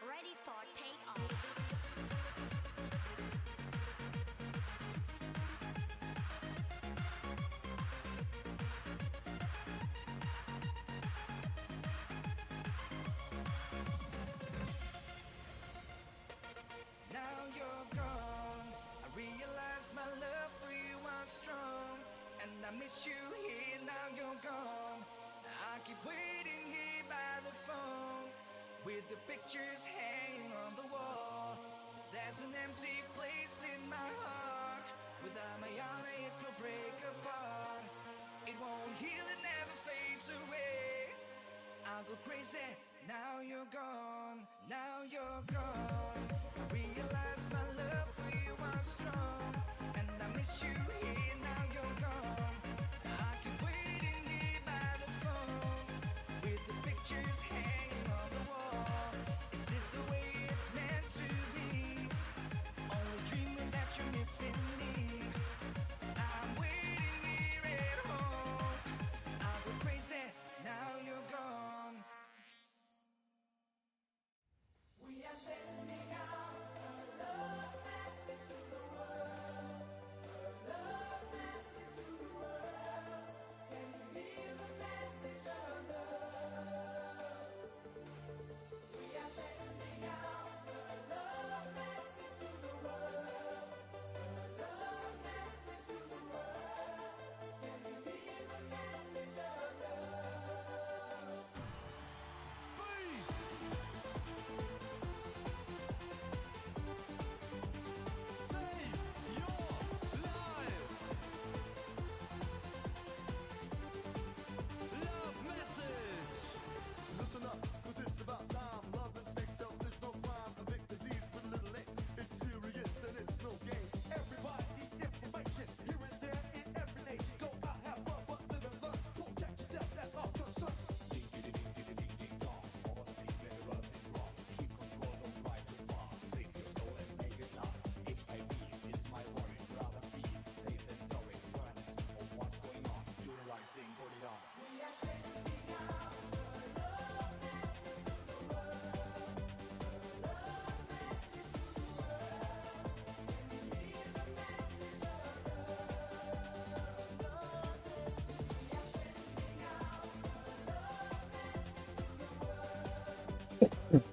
Ready for takeoff. Miss you here, now you're gone. I keep waiting here by the phone with the pictures hanging on the wall. There's an empty place in my heart. Without my honor it will break apart. It won't heal, it never fades away. I'll go crazy, now you're gone. Now you're gone. I realize my love for you was strong, and I miss you here, now you're gone. Hanging on the wall. Is this the way it's meant to be? Only dreaming that you're missing me. I'm waiting here at home. I'll go crazy, now you're gone. We are sending out a love message to the world. A love message to the world. Can you hear the message of love?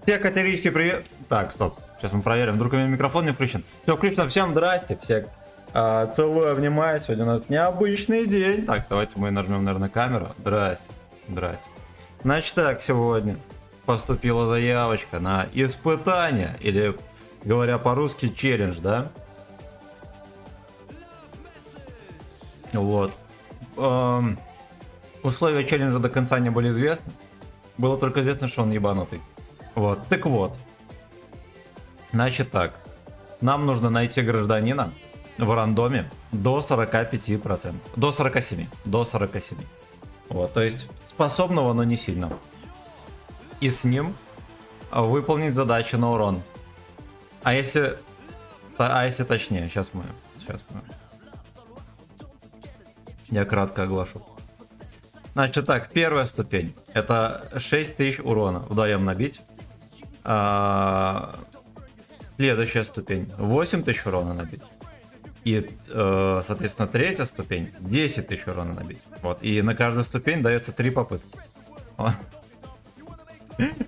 Все катерички, привет. Так, стоп. Сейчас мы проверим, вдруг у меня микрофон не включен. Все включено, всем здрасте, всех целую, обнимаю. Сегодня у нас необычный день. Так, давайте мы нажмем, наверное, камеру. Здрасте, здрасте. Значит так, сегодня поступила заявочка на испытание, или, говоря по-русски, челлендж, да? Вот. Условия челленджа до конца не были известны. Было только известно, что он ебанутый. Вот, так вот. Значит так. Нам нужно найти гражданина в рандоме до 45%. До 47. До 47. Вот, то есть способного, но не сильно. И с ним выполнить задачи на урон. А если точнее, сейчас мы. Я кратко оглашу. Значит так, первая ступень. Это 6000 урона вдвоем набить. Следующая ступень. 8000 урона набить. И, соответственно, третья ступень. 10 000 урона набить. Вот. И на каждую ступень дается 3 попытки.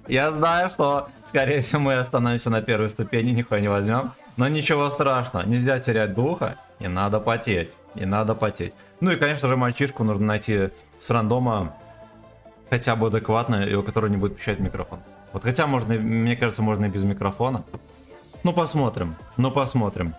Я знаю, что, скорее всего, мы остановимся на первой ступени, нихуя не возьмем. Но ничего страшного. Нельзя терять духа. И надо потеть. И надо потеть. Ну и, конечно же, мальчишку нужно найти с рандома хотя бы адекватно, и у которого не будет пищать микрофон. Вот хотя можно, мне кажется, можно и без микрофона. Ну посмотрим. Ну посмотрим.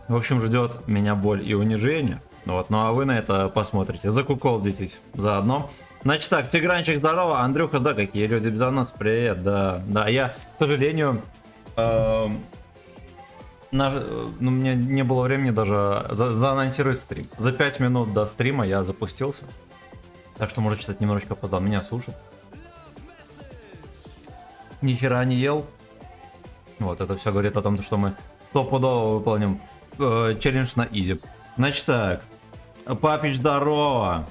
В общем, ждет меня боль и унижение. Вот, ну а вы на это посмотрите. Закуколдитесь заодно. Значит так, Тигранчик, здорово. Андрюха, да, какие люди без анонс, привет, да. Да, я, к сожалению, ну, у меня не было времени даже заанонсировать стрим. За 5 минут до стрима я запустился. Так что, может, читать немножечко опоздал. Меня сушит. Ни хера не ел. Вот, это все говорит о том, что мы стопудово выполним челлендж на изи. Значит так. Папич, здорово.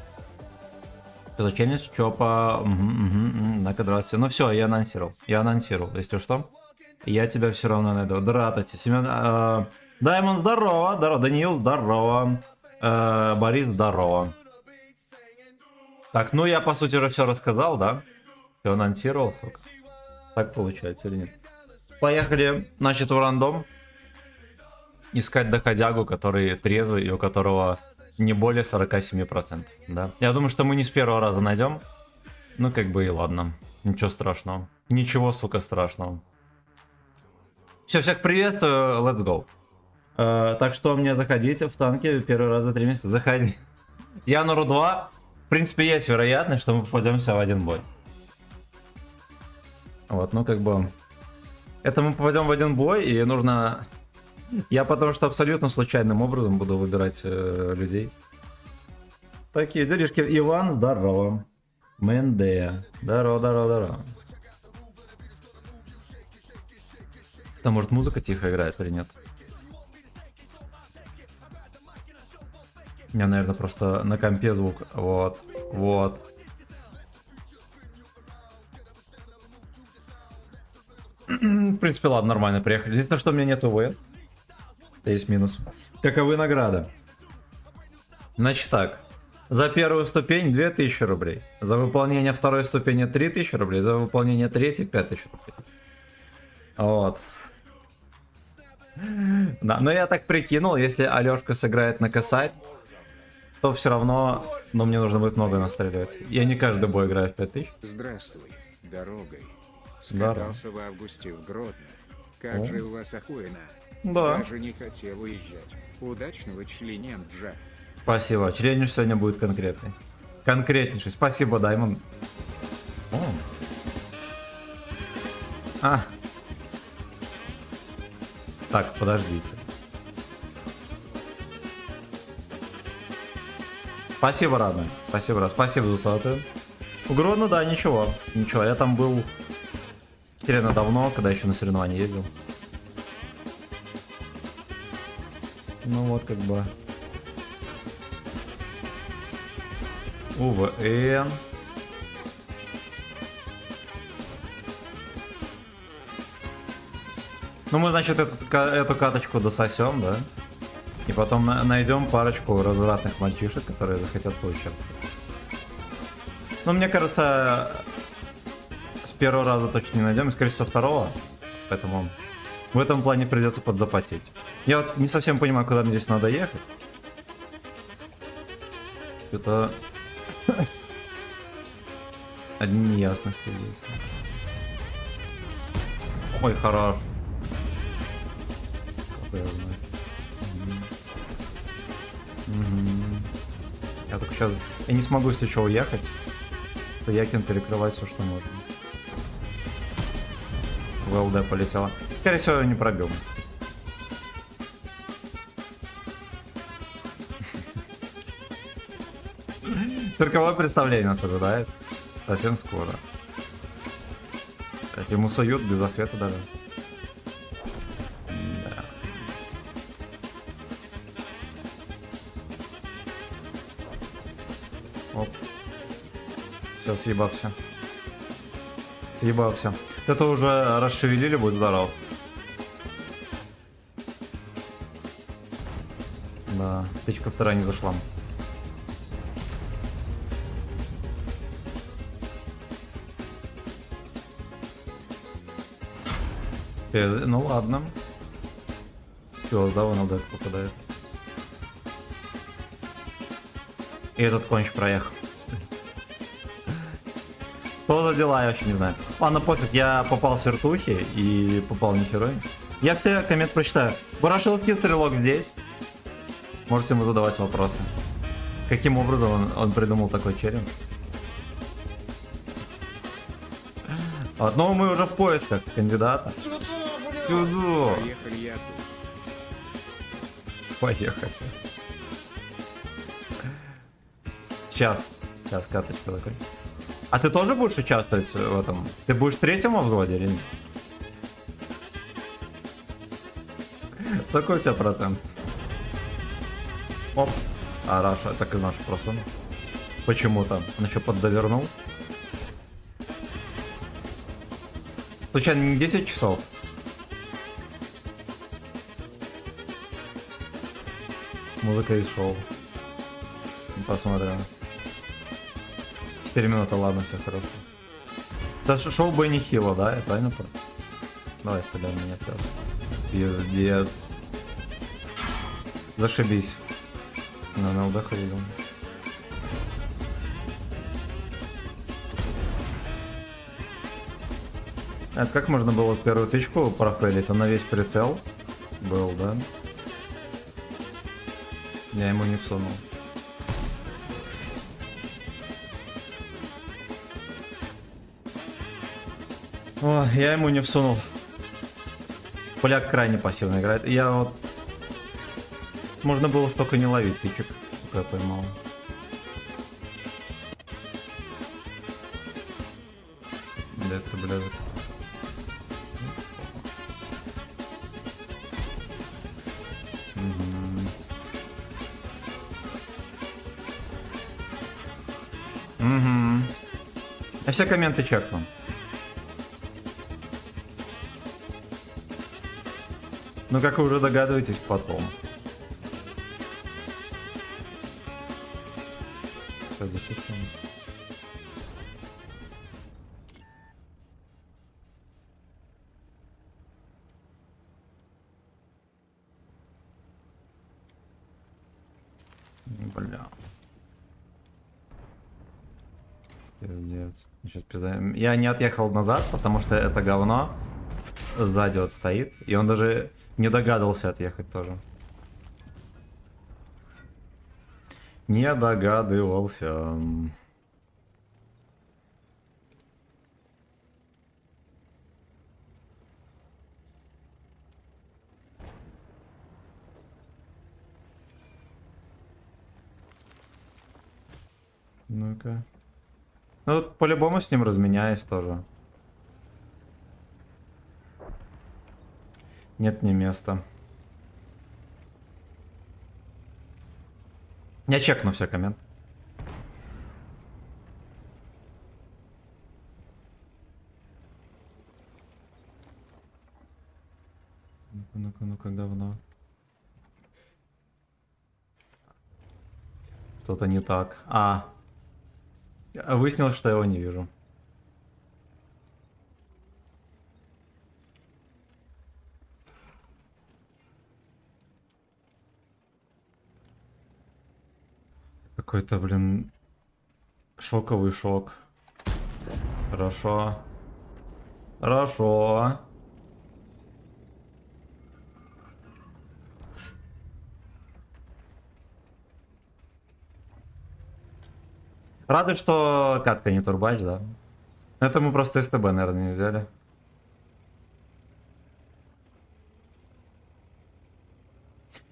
Что за челлендж? Чё по... На-ка, здравствуйте. Ну все, я анонсировал. Если что. Я тебя все равно найду. Дратати. Семен... Даймон, здорово. Здорово. Даниил, здорово. Борис, здорово. Так, ну я по сути уже все рассказал, да? Все анонсировал, сука. Так получается или нет? Поехали, значит, в рандом. Искать доходягу, который трезвый и у которого не более 47%. Да? Я думаю, что мы не с первого раза найдем. Ну, как бы и ладно. Ничего страшного. Ничего, сука, страшного. Все, всех приветствую, let's go. Так что мне заходите в танки первый раз за 3 месяца. Заходи. Януру 2. В принципе, есть вероятность, что мы попадемся в один бой. Вот, ну как бы... Это мы попадем в один бой, и нужно... Я потому что абсолютно случайным образом буду выбирать людей. Такие делишки. Иван, здорово. Мендея. Здорово, здорово, здорово. Там, может, музыка тихо играет или нет? У меня, наверное, просто на компе звук. Вот. Вот. В принципе, ладно, нормально, приехали. Единственное, что у меня нет УВ. Это есть минус. Каковы награды? Значит так. За первую ступень 2000 рублей. За выполнение второй ступени 3000 рублей. За выполнение третьей 5000 рублей. Вот. Да, но я так прикинул, если Алешка сыграет на косарь, то все равно, но мне нужно будет много настреливать. Я не каждый бой играю в 5000. Здравствуй, дорогой. Здорово. Скатался в августе в Гродно. Как же у вас охуенно. Да. Даже не хотел уезжать. Удачного члененджа. Спасибо. Челлендж сегодня будет конкретный. Конкретнейший. Спасибо, Даймон. Так, подождите. Спасибо, родной. Спасибо, раз. Спасибо за советы. У Гродно, да, ничего. Ничего, я там был херенно давно, когда еще на соревнования ездил. Ну вот, как бы. УВН. Ну мы, значит, эту каточку дососем, да? И потом найдем парочку развратных мальчишек, которые захотят поучаствовать. Ну, мне кажется, с первого раза точно не найдем, и, скорее всего, со второго. Поэтому в этом плане придется подзапотеть. Я вот не совсем понимаю, куда мне здесь надо ехать. Что-то... Одни неясности здесь. Ой, хорош. Я только сейчас... Я не смогу, если что, уехать. То Якин перекрывает все, что можно. В ЛД полетела. Скорее всего, не пробил. Цирковое представление нас ожидает. Совсем скоро. Кстати, ему суют без освета даже. Да. Оп. Все, съебался. Съебался. Это уже расшевелили, будь здоров. Да, тычка вторая не зашла. Ну ладно. звезд, да, в НЛД попадает. И этот конч проехал. Что за дела, я вообще не знаю. Ладно, пофиг, я попал с вертухи и попал не херой. Я все комменты прочитаю. Ворошиловский стрелок здесь. Можете ему задавать вопросы. Каким образом он придумал такой челлендж? Вот, но мы уже в поисках кандидата. Сюда. Поехали я тут. Поехали. Сейчас каточка такой. А ты тоже будешь участвовать в этом? Ты будешь третьим во взводе или нет? Какой у тебя процент? Оп. А Раша так и знал, что просто. Почему-то. Он еще поддовернул. Случайно не 10 часов? Музыка из шоу. Посмотрим. 4 минуты, ладно, все хорошо. Да шоу Бенни Хилла, да? Я правильно понял? Давай стреляй меня сейчас. Пиздец. Зашибись. На ЛД ходил. Это как можно было первую тычку профейлить? Он на весь прицел был, да? Я ему не всунул. О, я ему не всунул. Поляк крайне пассивно играет. Я вот... Можно было столько не ловить тычек, сколько я поймал. Да это, блядь. Угу. Я все комменты чекну. Ну, как вы уже догадываетесь, потом. Сейчас, за секунду. Бля. Пиздец. Сейчас пизда. Я не отъехал назад, потому что это говно сзади вот стоит. И он даже не догадывался отъехать тоже. Не догадывался. Ну-ка. Ну, тут по-любому с ним разменяюсь тоже. Нет, не места. Я чекну все коммент. Ну-ка, говно. Что-то не так. Выяснилось, что я его не вижу. Какой-то, блин, шоковый шок. Хорошо. Хорошо. Радует, что катка не турбач, да? Это мы просто СТБ, наверное, не взяли.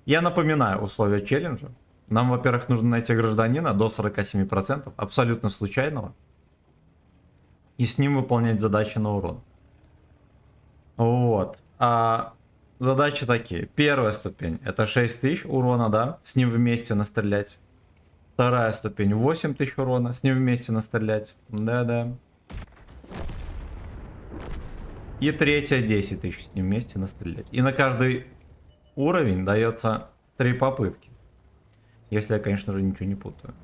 Я напоминаю условия челленджа. Нам, во-первых, нужно найти гражданина до 47%, абсолютно случайного. И с ним выполнять задачи на урон. Вот. А задачи такие. Первая ступень — это 6000 урона, да? С ним вместе настрелять. Вторая ступень — 8000 урона. С ним вместе настрелять. Да-да. И третья — 10 тысяч с ним вместе настрелять. И на каждый уровень дается 3 попытки. Если я, конечно же, ничего не путаю.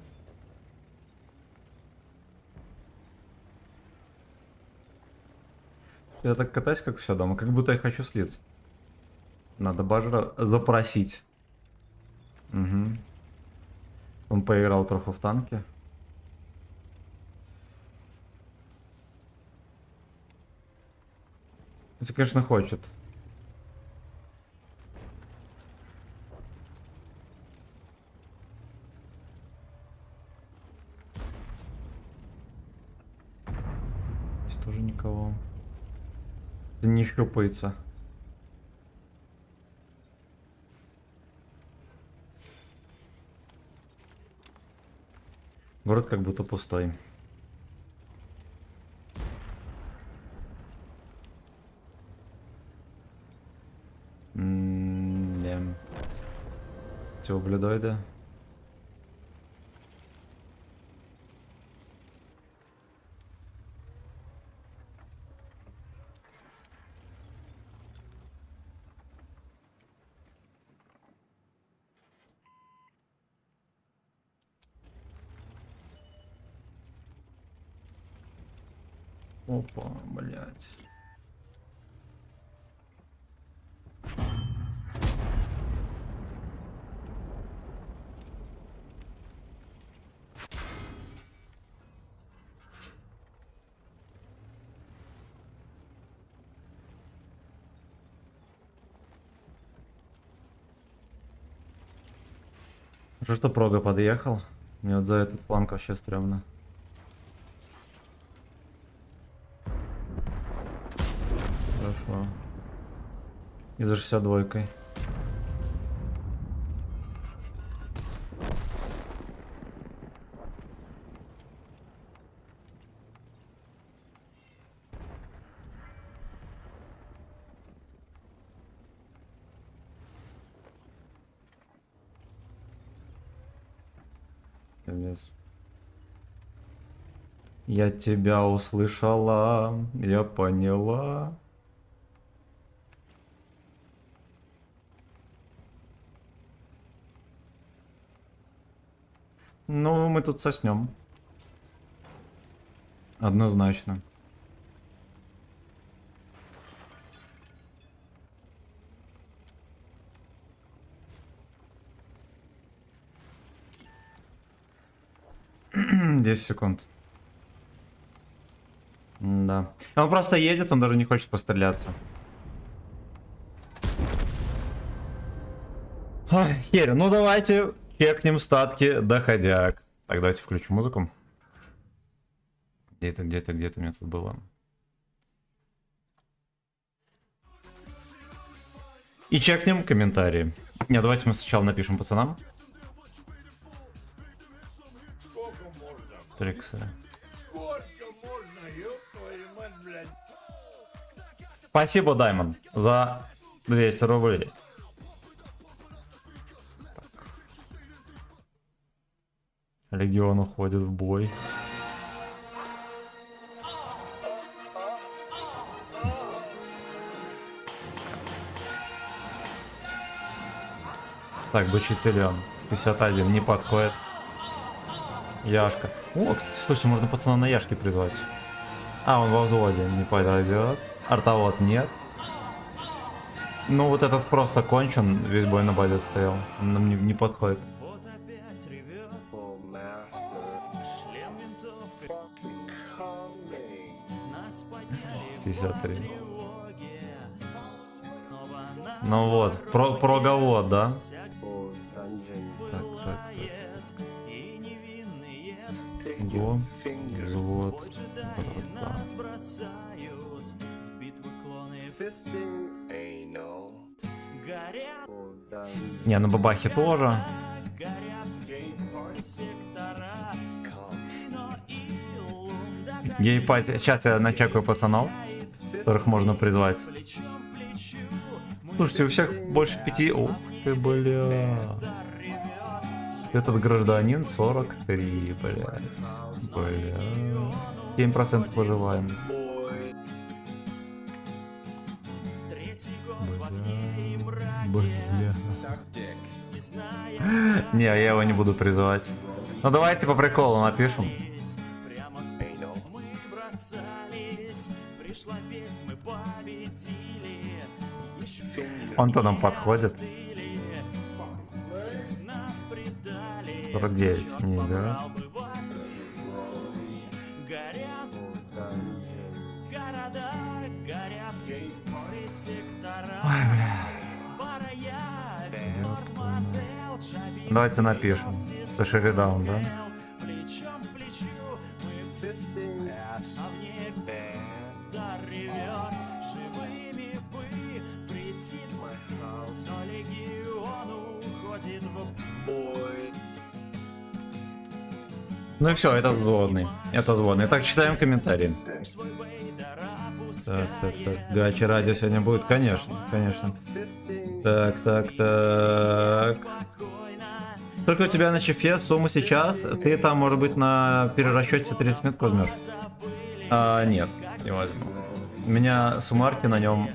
Я так катаюсь, как все дома, как будто я хочу слиться. Надо Бажера запросить. Угу. Он поиграл трохи в танки. Это, конечно, хочет. Здесь тоже никого. Это не щупается. Город как будто пустой. Не. Все ублюдоиды. Опа, блядь. Что Прога подъехал? Мне вот за этот планк вообще стрёмно. Хорошо. И за 62-кой. Здесь. Я тебя услышала, я поняла. Ну, мы тут соснем. Однозначно. Десять секунд. Да. Он просто едет, он даже не хочет постреляться. Ой, херь, ну давайте чекнем статки доходяг. Так, давайте включу музыку. Где-то у меня тут было. И чекнем комментарии. Не, давайте мы сначала напишем пацанам. Триксы. Спасибо, Даймон, за 200 рублей. Так. Легион уходит в бой. Так, Бочителен. 51 не подходит. Яшка. О, кстати, слушайте, можно пацана на Яшке призвать. А, он во взводе, не подойдет. Артовод нет. Ну, вот этот просто кончен, весь бой на базе стоял. Он нам не подходит. 53. Ну вот, проговод, да? Так. Го, взвод, братан. Не, на бабахе тоже. Гейпать. Сейчас я начекаю пацанов, которых можно призвать. Слушайте, у всех больше 5. Ух ты, бля. Этот гражданин 43, бля. 7% выживаемость. Бля. Не, я его не буду призывать. Ну давайте по приколу напишем. Он-то нам подходит. 49, не, да? Ой, бля. Давайте напишем. Шеридаун, да? Ну и все, это взводный. Это взводный. Так, читаем комментарии. Так. Гачи радио сегодня будет? Конечно. Так. Только у тебя на чефе сумму сейчас, ты там, может быть, на перерасчете 30 минут возьмешь? Нет, не возьму. У меня суммарки на нем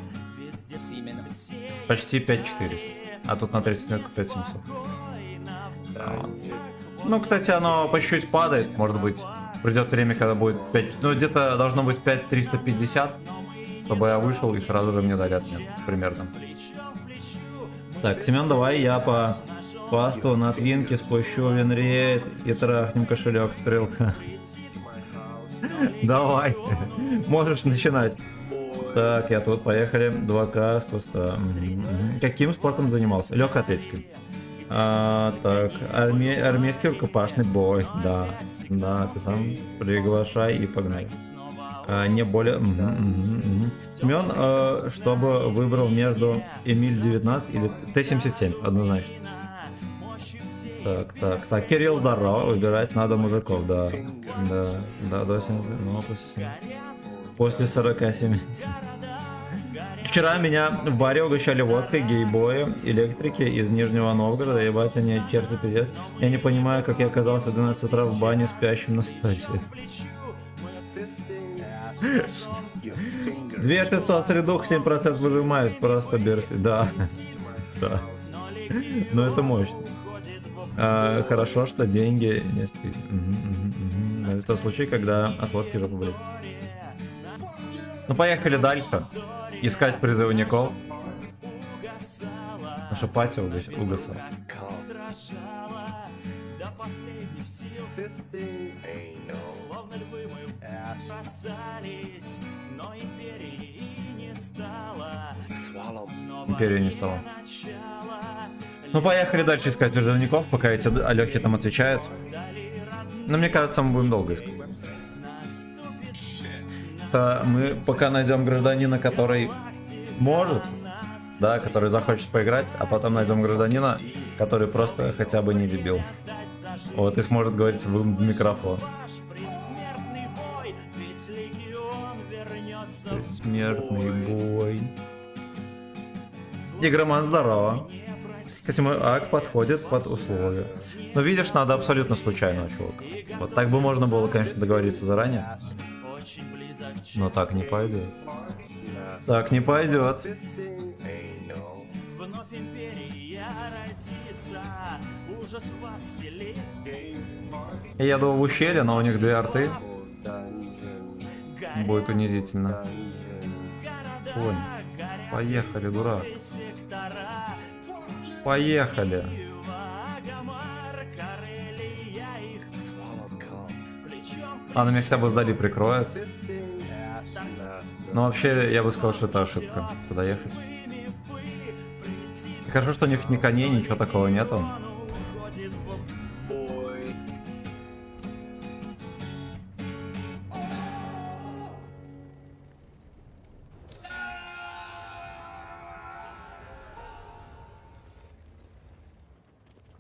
почти 5400. А тут на 30 минут 5700. Ну, кстати, оно по чуть-чуть падает. Может быть, придет время, когда будет 5... Ну, где-то должно быть 5350, чтобы я вышел и сразу же мне дарят мне, примерно. Так, Семен, давай я по пасту на твинке спущу винрейд и трахнем кошелек стрелка. Давай, можешь начинать. Так, я тут, поехали. 2К с куста. Каким спортом занимался? Легкой атлетикой. Так, армейский рукопашный бой. Да, ты сам приглашай и погнали. Не более... Семен, чтобы выбрал между Эмиль 19 или Т-77, однозначно. Так, Кирилл, здорово, выбирать надо мужиков, да, до 70, ну, после 47. Вчера меня в баре угощали водкой, гейбои, электрики из Нижнего Новгорода, ебать, они черти пиздец. Я не понимаю, как я оказался в 12 утра в бане спящим на столе. 2600 средух, 7% выжимает, просто берси, да. Но это мощно. Хорошо, что деньги не спит. Это случай, когда от водки жопа болит. Ну, поехали дальше. Искать призывников. Наша пати угасала. Империя не стала. Ну, поехали дальше искать призывников, пока эти Алёхи там отвечают. Но мне кажется, мы будем долго искать. Мы пока найдем гражданина, который может, да, который захочет поиграть, а потом найдем гражданина, который просто хотя бы не дебил. Вот и сможет говорить в микрофон. Смертный бой. Игроман, здорово. Кстати, мой ак подходит под условия. Но видишь, надо абсолютно случайного чувака. Вот так бы можно было, конечно, договориться заранее. Но так не пойдет. Так не пойдет. Я еду в ущелье, но у них 2 арты. Будет унизительно. Ой, поехали, дурак. Поехали. А, на меня хотя бы сдали прикроет. Но вообще, я бы сказал, что это ошибка. Куда ехать? Хорошо, что у них ни коней, ничего такого нету.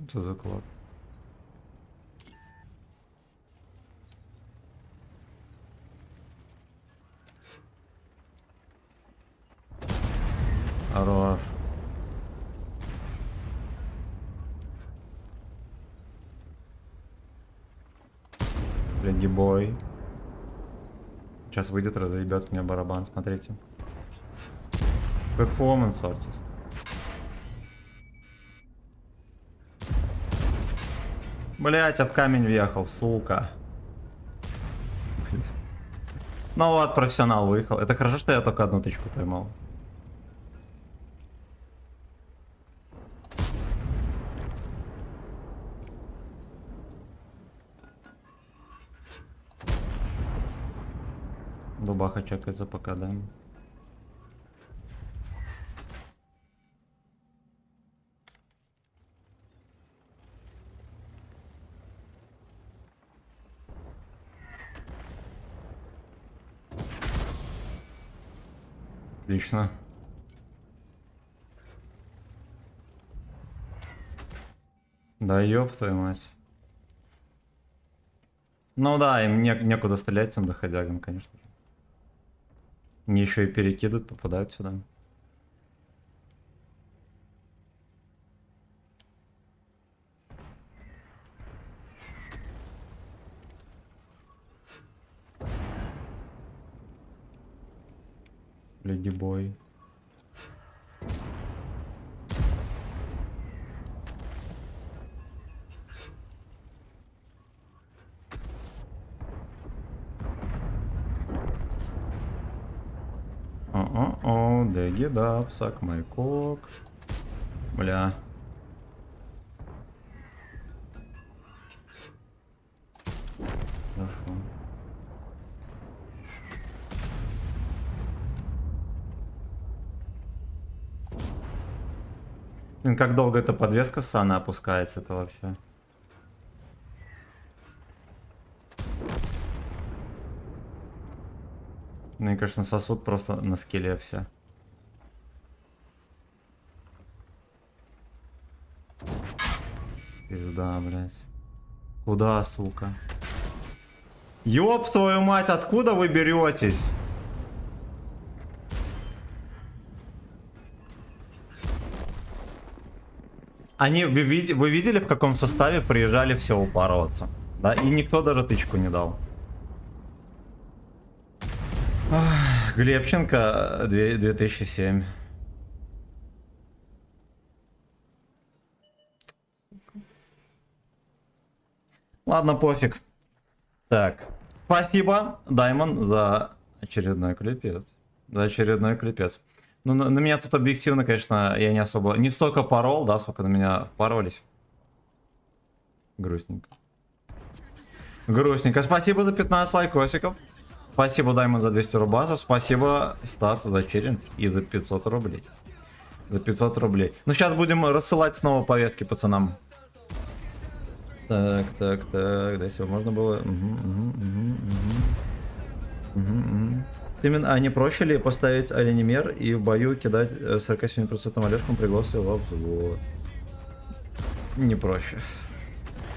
Что за клад? Хорош. Леди бой. Сейчас выйдет, разъебет меня барабан, смотрите. Performance артист. Блять, а в камень въехал, сука. Блять. Ну вот, профессионал выехал. Это хорошо, что я только одну тычку поймал. Рубаха чекается пока, да. Отлично. Да ёб твою мать. Ну да, им некуда стрелять этим доходягам, конечно же. Мне еще и перекидывают, попадают сюда. Леди-бой. О-о-о, дэгидап, сак май кок. Бля. Хорошо. Блин, как долго эта подвеска Сана опускается, это вообще. Мне, конечно, сосуд просто на скеле все. Пизда, блядь. Куда, сука? Ёб твою мать, откуда вы беретесь? Они, вы видели, в каком составе приезжали все упарываться? Да, и никто даже тычку не дал. Ах, Глебченко 2007. Ладно, пофиг. Так, спасибо, Даймон, за очередной клипец. За очередной клипец. Ну, на меня тут объективно, конечно, я не особо... Не столько порол, да, сколько на меня впарывались. Грустненько. Грустненько. Спасибо за 15 лайкосиков. Спасибо, Даймон, за 200 рубасов. Спасибо, Стас, за челлендж и за 500 рублей. За 500 рублей. Ну, сейчас будем рассылать снова повестки пацанам. Так, так, так. Да, все, можно было... Именно, а не проще ли поставить оленемер и в бою кидать 47% Олежком пригласы в обзор? Не проще.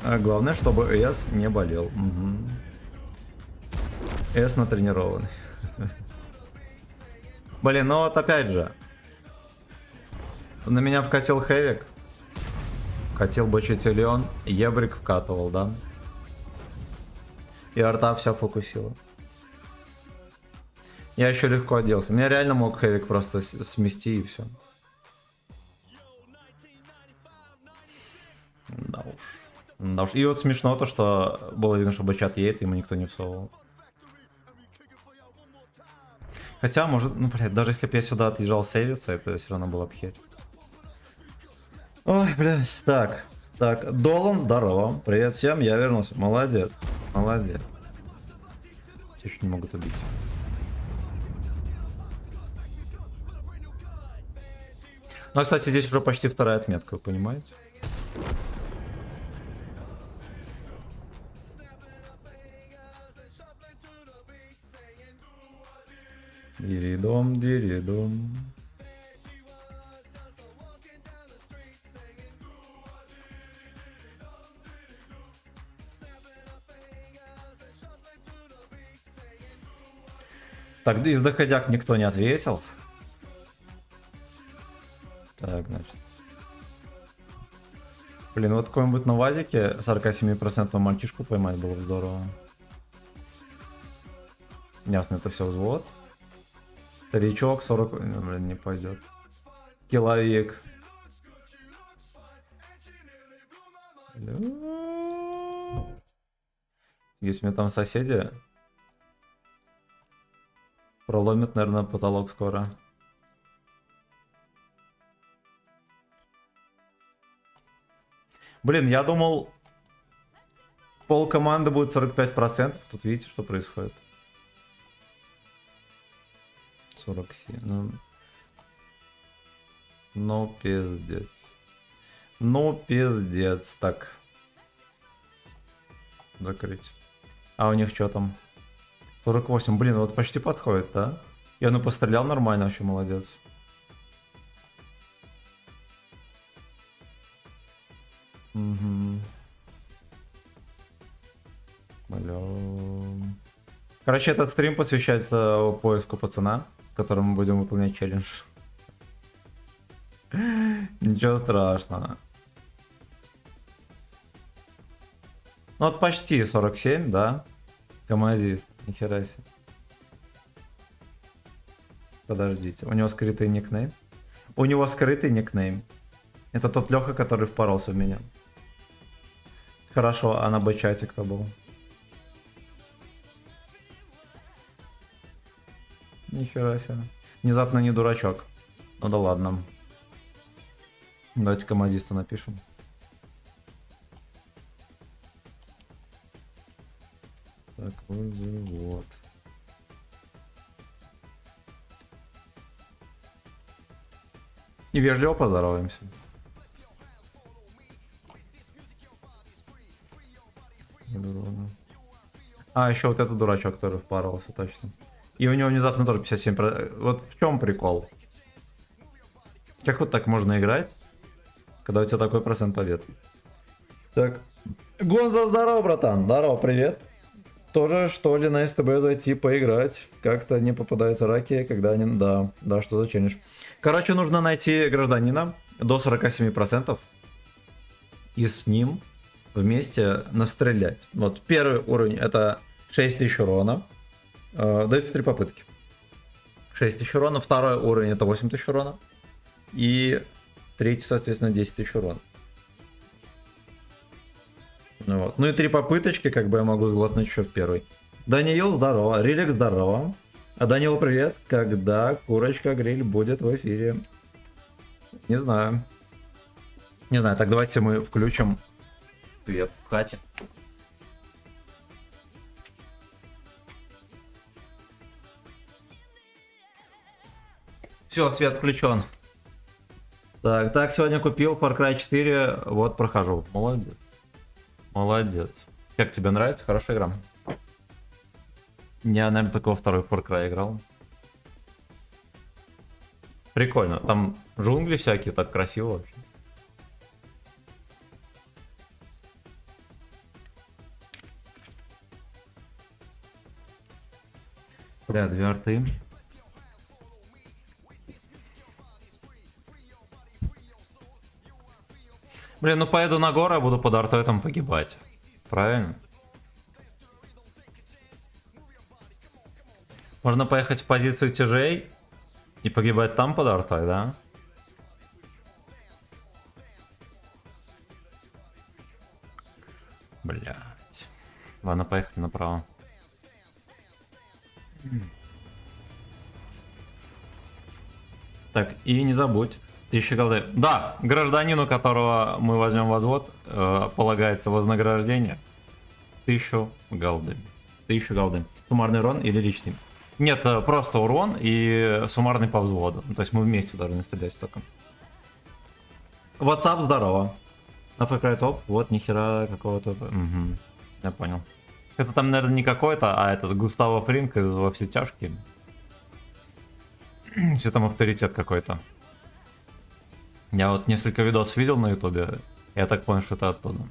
А главное, чтобы ЭС не болел. ЭС натренированный. Блин, ну вот опять же. На меня вкатил Хэвик. Катил Бочетильон. Ебрик вкатывал, да? И арта вся фокусила. Я еще легко оделся. Меня реально мог Хэвик просто смести и все. Да уж. Да уж. И вот смешно то, что было видно, что Бачат едет, ему никто не всовывал. Хотя, может, ну, блядь, даже если бы я сюда отъезжал сейвиться, это все равно было бы херь. Ой, блядь. Так. Так, Долан, здорово. Привет всем, я вернулся. Молодец. Молодец. Все еще не могут убить. Ну, а, кстати, здесь уже почти вторая отметка, вы понимаете? Диридом, диридом. Так, из доходяг никто не ответил. Так, значит. Блин, вот какой-нибудь на вазике 47% мальчишку поймать было бы здорово. Ясно, это все взвод. Старичок 40... Блин, не пойдет. Киловик. Есть у меня там соседи. Проломит, наверное, потолок скоро. Блин, я думал, пол команды будет 45%. Тут видите, что происходит. 47. Ну, пиздец. Ну, пиздец. Так. Закрыть. А у них что там? 48. Блин, вот почти подходит, да? Я ну пострелял нормально, вообще молодец. Угу. Блин. Короче, этот стрим посвящается поиску пацана, которым мы будем выполнять челлендж. Ничего страшного. Ну вот почти 47, да? Камазист, нихера себе. Подождите, у него скрытый никнейм? У него скрытый никнейм. Это тот Леха, который впоролся в меня. Хорошо, а на Б-чате кто был? Нихера себе. Внезапно не дурачок. Ну да ладно. Давайте командисту напишем. Так, вот. И вежливо поздороваемся. А, еще вот этот дурачок, который впарывался, точно. И у него внезапно тоже 57%. Вот в чем прикол? Как вот так можно играть, когда у тебя такой процент побед? Так. Гонза, здорово, братан. Здорово, привет. Тоже, что ли, на СТБ зайти поиграть? Как-то не попадаются раки, когда они... Да, что за челлендж? Короче, нужно найти гражданина до 47%. И с ним вместе настрелять. Вот, первый уровень это 6000 урона. Дается 3 попытки. 6000 урона. Второй уровень это 8000 урона. И третий, соответственно, 10 000 урона. Вот. Ну и 3 попыточки, как бы я могу сглотнуть еще в первый. Даниил, здорово. Релик, здорово. А Данил, привет. Когда Курочка Гриль будет в эфире? Не знаю. Не знаю, так давайте мы включим свет в хате. Все, свет включен. Так, сегодня купил Far Cry 4, вот прохожу. Молодец. Молодец. Как тебе нравится? Хорошая игра. Я, наверное, только во второй Far Cry играл. Прикольно. Там джунгли всякие, так красиво вообще. Бля, 2 арты. Блин, ну поеду на горы, а буду под артой там погибать. Правильно? Можно поехать в позицию тяжей и погибать там под артой, да? Блять. Ладно, поехали направо. Так, и не забудь. 1000 голды. Да, гражданину, которого мы возьмем в возвод, полагается вознаграждение. 1000 голды. 1000 голды. Суммарный урон или личный? Нет, просто урон и суммарный по взводу. То есть мы вместе должны стрелять только. WhatsApp, здорово. На Far Cry топ, вот нихера какого-то... Угу. Я понял. Это там, наверное, не какой-то, а этот Густаво Фринк из «Во все тяжкие». Все там авторитет какой-то. Я вот несколько видосов видел на ютубе, я так понял, что это оттуда.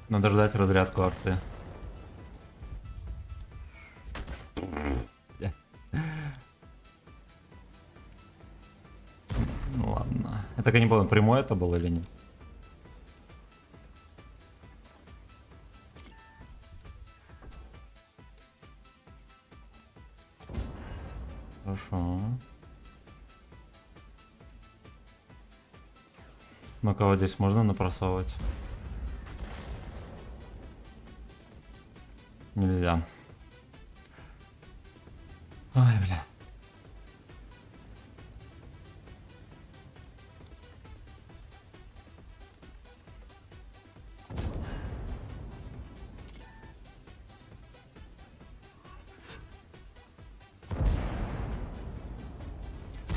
Надо ждать разрядку арты. Ну ладно. Я так и не понял, прямой это был или нет. Хорошо. Ну кого здесь можно напросовывать? Нельзя.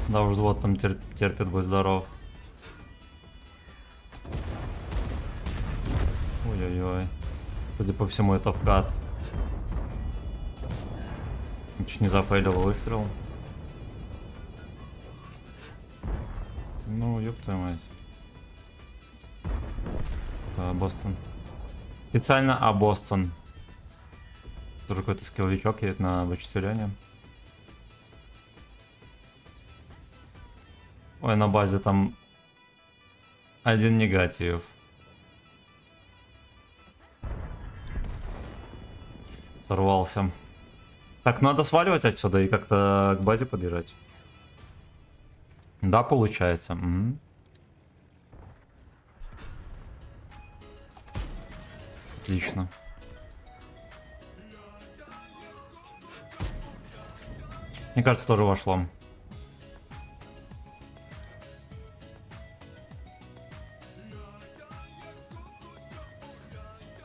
Да, взвод там терпит, будь здоров. Ой-ой-ой. Судя по всему, это вкат. Чуть не зафейлил выстрел. Ну, ёб твою мать. Бостон. Специально Бостон. Тоже какой-то скилловичок едет на вычисление. Ой, на базе там один негатив. Сорвался. Так, надо сваливать отсюда и как-то к базе подъезжать. Да, получается. Угу. Отлично. Мне кажется, тоже вошло.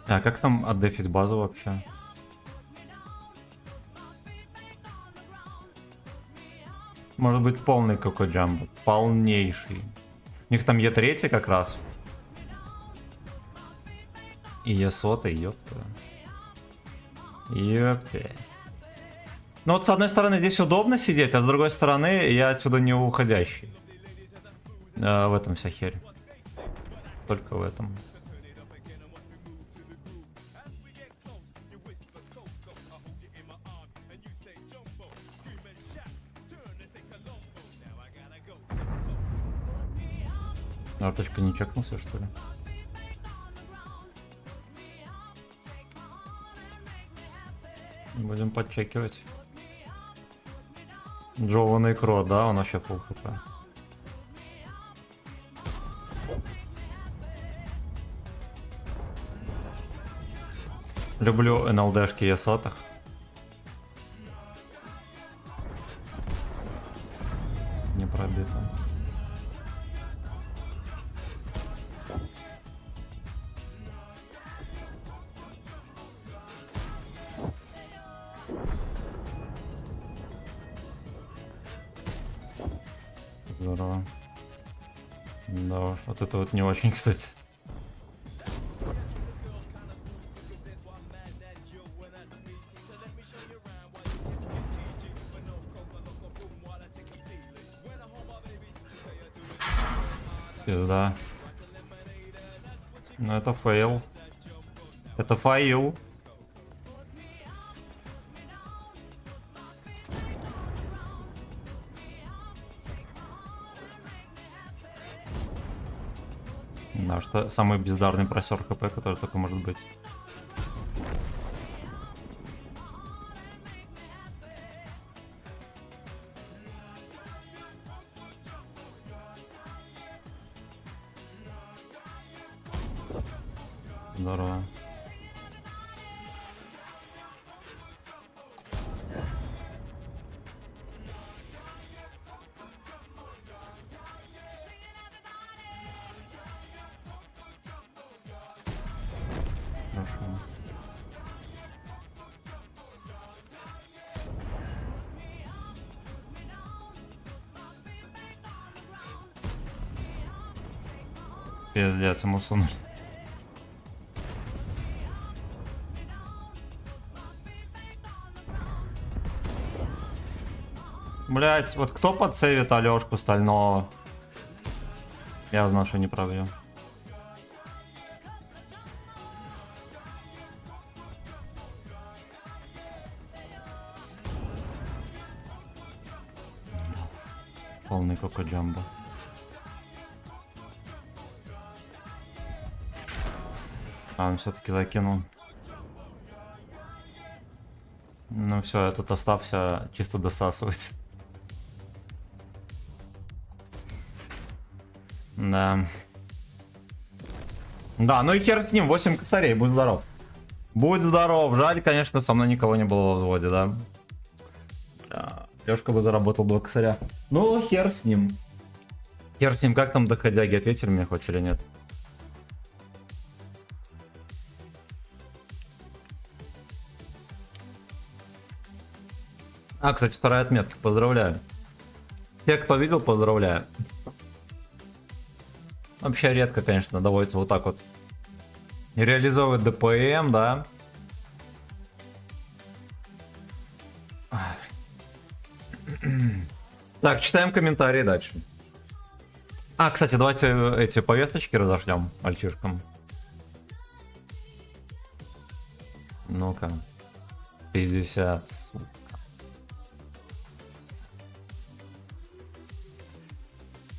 А как там отдефить базу вообще? Может быть полный Коко Джамбо. Полнейший. У них там Е3 как раз. И Е100, ёпта. Ёпта. Ну вот с одной стороны здесь удобно сидеть, а с другой стороны я отсюда не уходящий. В этом вся херь. Только в этом. Арточка не чекнулся, что ли? Будем подчекивать. Джованный Кро, да, он вообще full хп. Люблю НЛДшки Е100. Не пробито. Здорово. Да уж, вот это вот не очень, кстати. Пизда. Ну это фейл. Это фаил. Да, что самый бездарный просер ХП, который только может быть. Здорово. Хорошо. Пиздец, ему сунули. Блять, вот кто подсейвит Алёшку Стального? Я знал, что не пробью. Полный Коко Джамбо. А, он все-таки закинул. Ну все, я тут остался чисто досасывать. Да. Да, ну и хер с ним, 8 косарей, будь здоров. Будь здоров. Жаль, конечно, со мной никого не было во взводе, да. Бля, Лёшка бы заработал 2 косаря. Ну, хер с ним. Хер с ним, как там доходяги, ответили мне хоть или нет? А, кстати, вторая отметка, поздравляю. Те, кто видел, поздравляю. Вообще редко, конечно, доводится вот так вот реализовывать ДПМ, да. Так, читаем комментарии дальше. А, кстати, давайте эти повесточки разошлем мальчишкам. Ну-ка. 50, сука.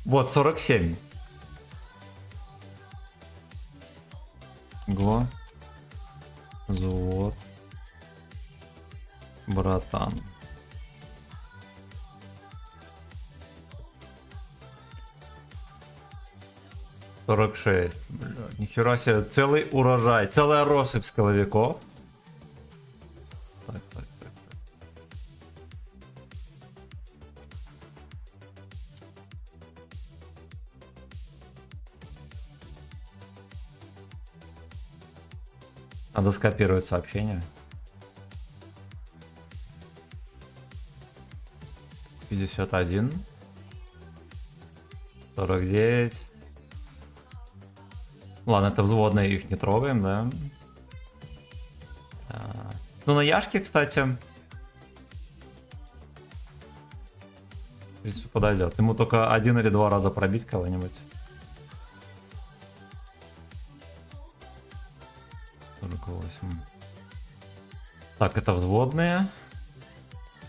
Вот, 47. Го. Взвод. Братан. Сорок 6. Блядь, нихера себе. Целый урожай. Целая россыпь скаловиков. Так. Надо скопировать сообщение. 51. 49. Ладно, это взводные, их не трогаем, да? Ну, на Яшке, кстати, в принципе, подойдет. Ему только 1 или 2 раза пробить кого-нибудь. 48. Так, это взводные.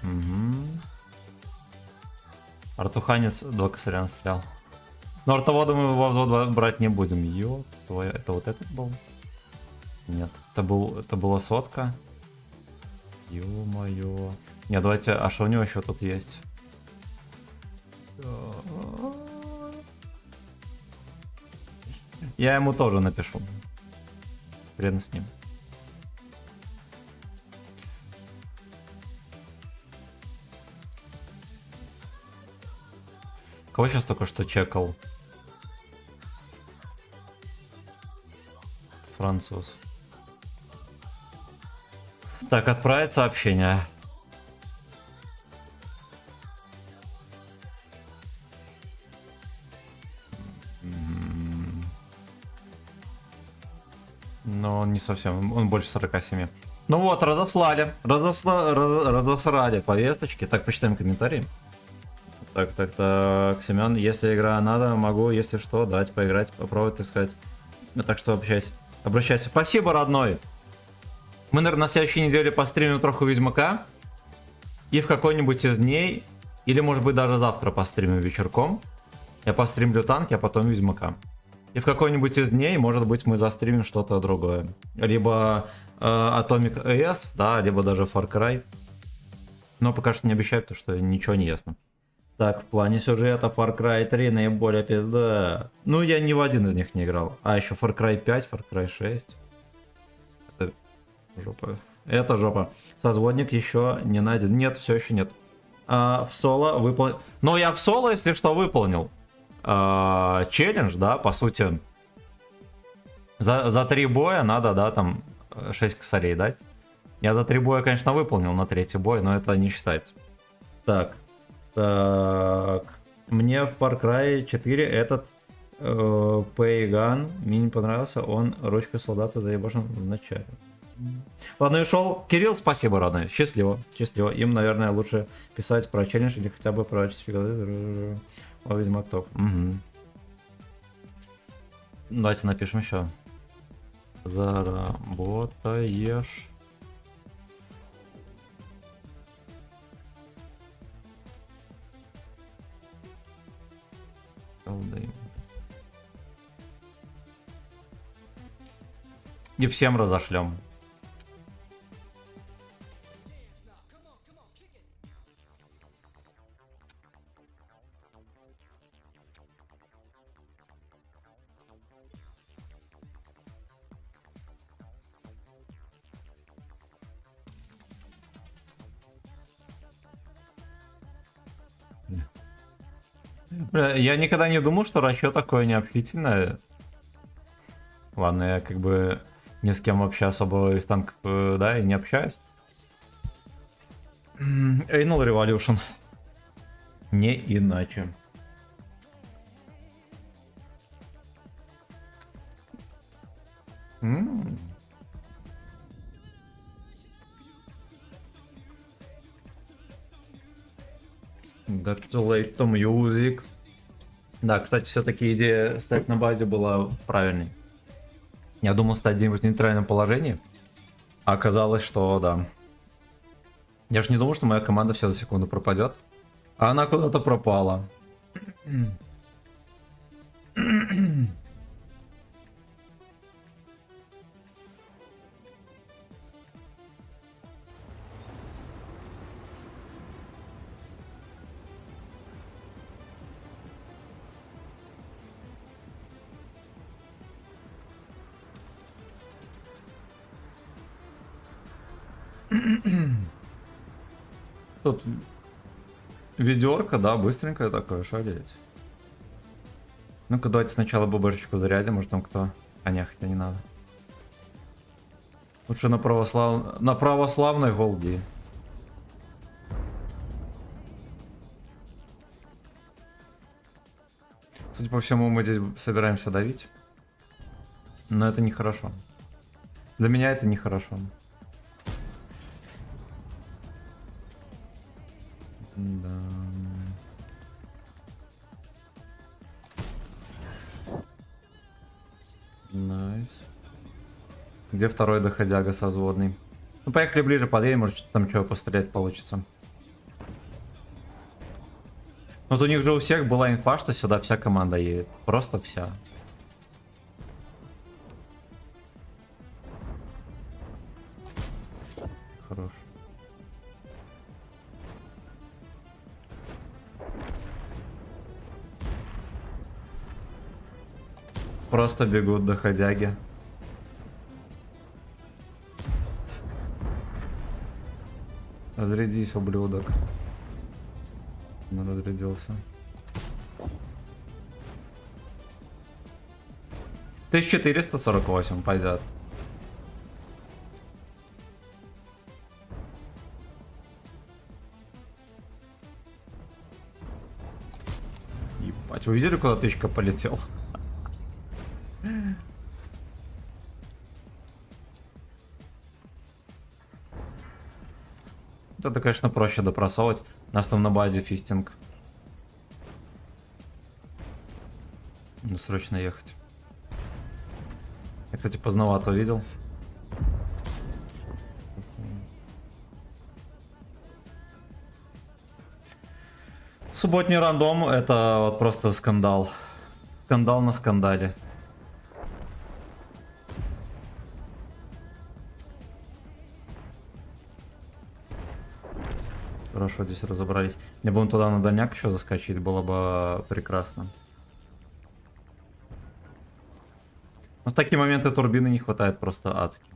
Угу. Артуханец 2 косаря стрелял. Но артовода мы во взвод брать не будем. Ё, это вот этот был? Нет, это была сотка. Ё-моё. Не, давайте, а что у него еще тут есть? Я ему тоже напишу. Хрен с ним. Кого сейчас только что чекал? Француз. Так, отправить сообщение. Но он не совсем, он больше 47. Ну вот, разослали повесточки. Так, почитаем комментарии. Так, Семен, если игра надо, могу, если что, дать поиграть, попробовать, так сказать. Так что обращайся. Спасибо, родной. Мы, наверное, на следующей неделе постримим троху Ведьмака. И в какой-нибудь из дней, или может быть даже завтра постримим вечерком. Я постримлю танки, а потом Ведьмака. И в какой-нибудь из дней, может быть, мы застримим что-то другое. Либо Atomic AS, да, либо даже Far Cry. Но пока что не обещаю, потому что ничего не ясно. Так, в плане сюжета Far Cry 3 наиболее пизда. Ну, я ни в один из них не играл. А, еще Far Cry 5, Far Cry 6. Это жопа. Это жопа. Созводник еще не найден. Нет, все еще нет. В соло выполнил. Но я в соло, если что, выполнил. Челлендж, да, по сути. За 3 боя надо, да, там 6 косарей дать. Я за 3 боя, конечно, выполнил на 3-й бой, но это не считается. Так. Мне в Far Cry 4 этот Пейган мне не понравился, он ручкой солдата заебашен в начале. Ладно, и ушел. Кирилл, спасибо, родной. Счастливо. Им, наверное, лучше писать про челлендж или хотя бы про о Ведьмак топ. Угу. Давайте напишем еще. Заработаешь. И всем разошлем. Бля, я никогда не думал, что расчет такое необщительное. Ладно, я как бы ни с кем вообще особо из танков, да, и не общаюсь. Anal Revolution. Не иначе. М. Back to late to music. Да, кстати, все-таки идея стать на базе была правильной. Я думал стать где-нибудь в нейтральном положении. А оказалось, что да. Я же не думал, что моя команда все за секунду пропадет. А она куда-то пропала. Тут ведерко, да, быстренькое такое, шалеть. Ну-ка, давайте сначала ББРчику зарядим, может там кто... А не, хотя не надо. Лучше на православной голди. Судя по всему, мы здесь собираемся давить. Но это нехорошо. Для меня это нехорошо. Да. Найс. Где второй доходяга созводный? Ну, поехали ближе, подъедем, может там что пострелять получится. Вот у них же у всех была инфа, что сюда вся команда едет. Просто вся. Хорош. Просто бегут доходяги. Разрядись, ублюдок. Он разрядился. 1448 пойдет. Ебать, вы видели, куда тычка полетел? Это, конечно, проще допросовывать. У нас там на базе фистинг. Надо срочно ехать. Я, кстати, поздновато увидел. Субботний рандом — это вот просто скандал. Скандал на скандале. Хорошо, здесь разобрались. Мне бы туда на дальняк еще заскочить, было бы прекрасно. Но в такие моменты турбины не хватает просто адски.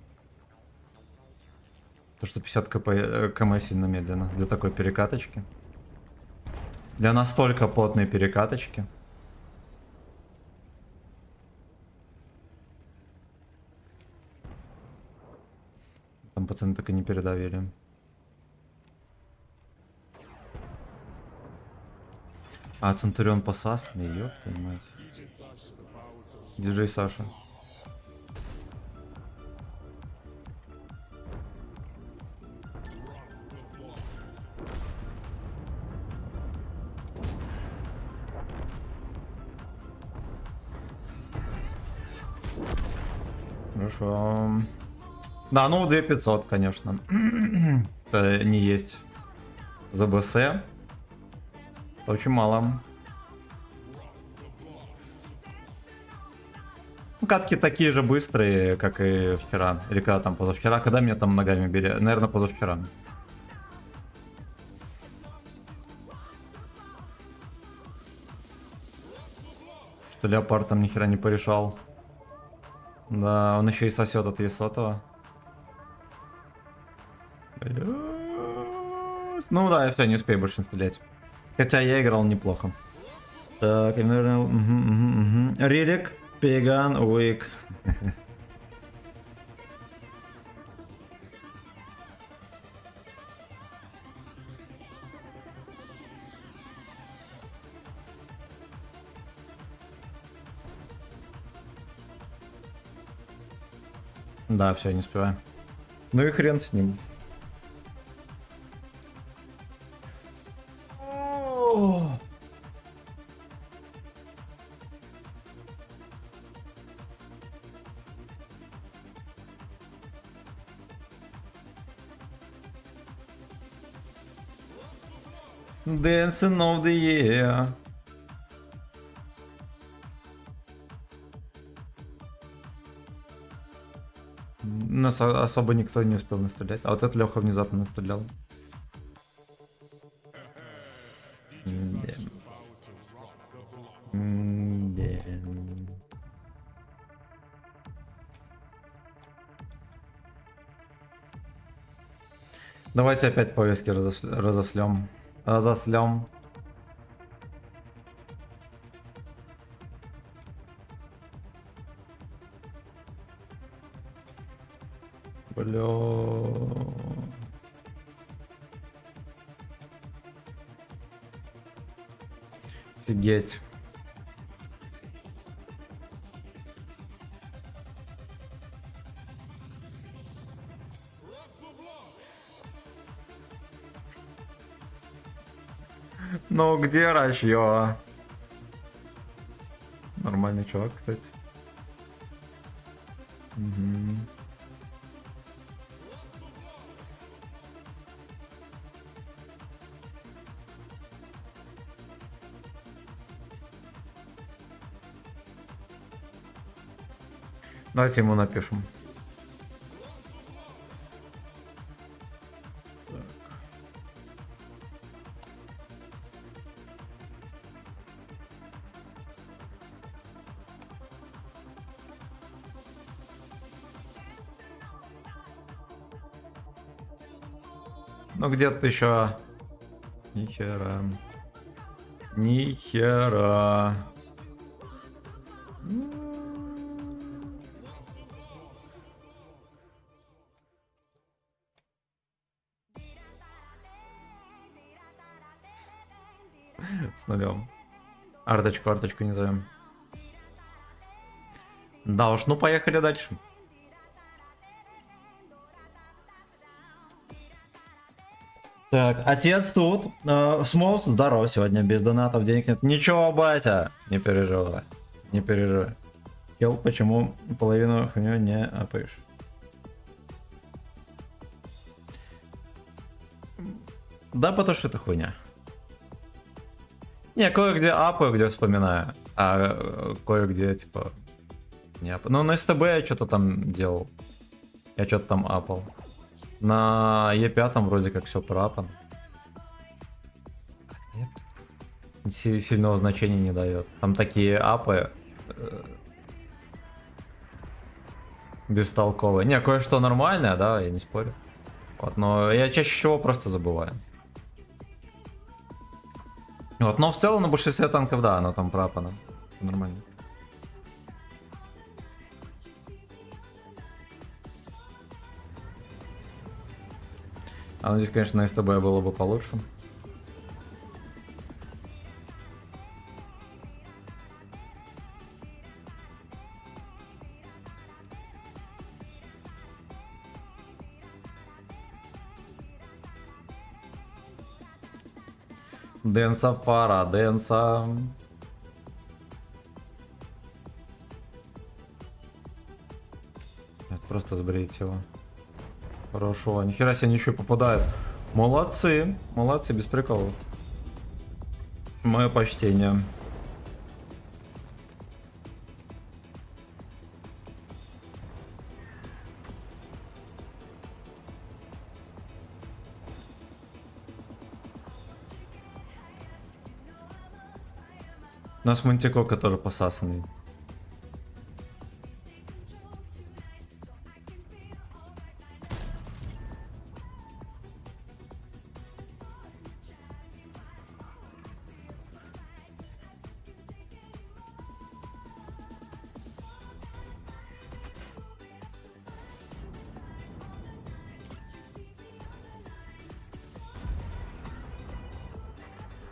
То, что 50 км сильно медленно для такой перекаточки. Для настолько плотной перекаточки. Там пацаны так и не передавили. А, Центурион посасный, ёб твою мать. Диджей Саша. Хорошо. Да, ну 2500, конечно. Это не есть за БС. Очень мало. Ну, катки такие же быстрые, как и вчера. Или когда там позавчера. Когда меня там ногами били? Наверное, позавчера. Что Леопард там нихера не порешал. Да, он еще и сосет от Есотова. Ну да, я все, не успею больше стрелять. Хотя я играл неплохо. Так, наверное... Релик, Пеган, Уик. Да, все, не успеваю. Ну и хрен с ним. Dancing of the year. Нас особо никто не успел настрелять. А вот этот Леха внезапно настрелял. Давайте опять повестки разослем. Разослем. Бля. Офигеть. Ну где Ращё? Нормальный чувак, кстати. Угу. Давайте ему напишем. Ну где-то еще. Нихера. Нихера. С нулем. Арточку не зовем. Да уж, ну поехали дальше. Так, отец тут. Смолс, здорово, сегодня без донатов денег нет. Ничего, батя, не переживай. Не переживай. Кел, почему половину хуйню не апаешь? Да, потому что это хуйня. Не, кое-где апаю, где вспоминаю. А кое-где, типа, не апаю. Ну, на СТБ я что-то там делал. Я что-то там апал. На Е5 вроде как все пропан. Сильного значения не дает. Там такие апы бестолковые. Не, кое-что нормальное, да, я не спорю. Вот, но я чаще всего просто забываю. Вот, но в целом на большинстве танков, да, оно там пропано. Нормально. А ну здесь, конечно, на СТБ было бы получше. Дэнса пара, дэнса. Просто сбрить его. Хорошо, нихера себе ничего попадает. Молодцы, молодцы, без приколов. Мое почтение. У нас Мантикока тоже посасанный.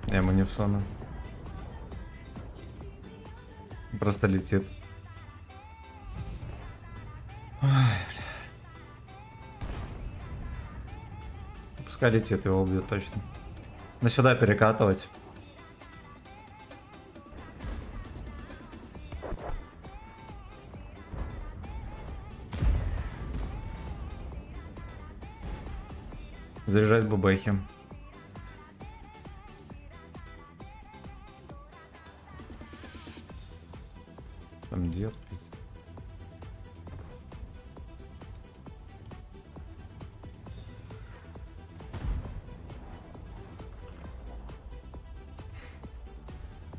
Ему не в сону. Просто летит. Ой, бля. Пускай летит, его убьют точно. На сюда перекатывать. Заряжать бабахи. Там дед.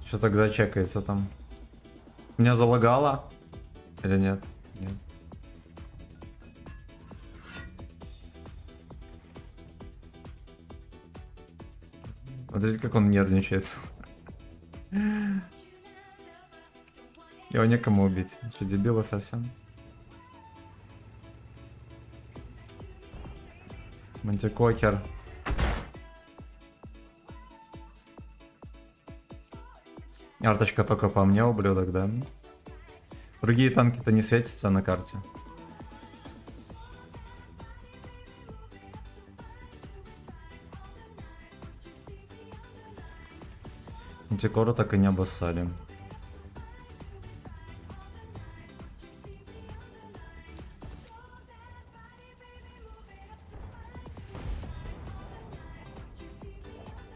Что так зачекается там? Меня залагало? Или нет? Нет. Смотрите, как он нервничает. Его некому убить. Что, дебила совсем? Мантикокер. Арточка только по мне, ублюдок, да? Другие танки-то не светятся на карте. Антикора так и не обоссали.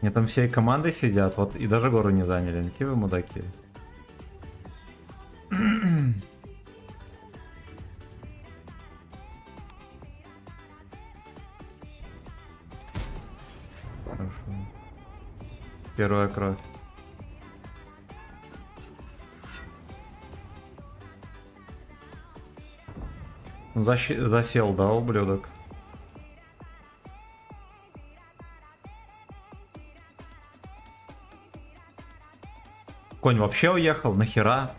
Мне там всей командой сидят, вот и даже гору не заняли. Какие вы мудаки. Хорошо. Первая кровь. Ну, засел, да, ублюдок? Конь вообще уехал? Нахера?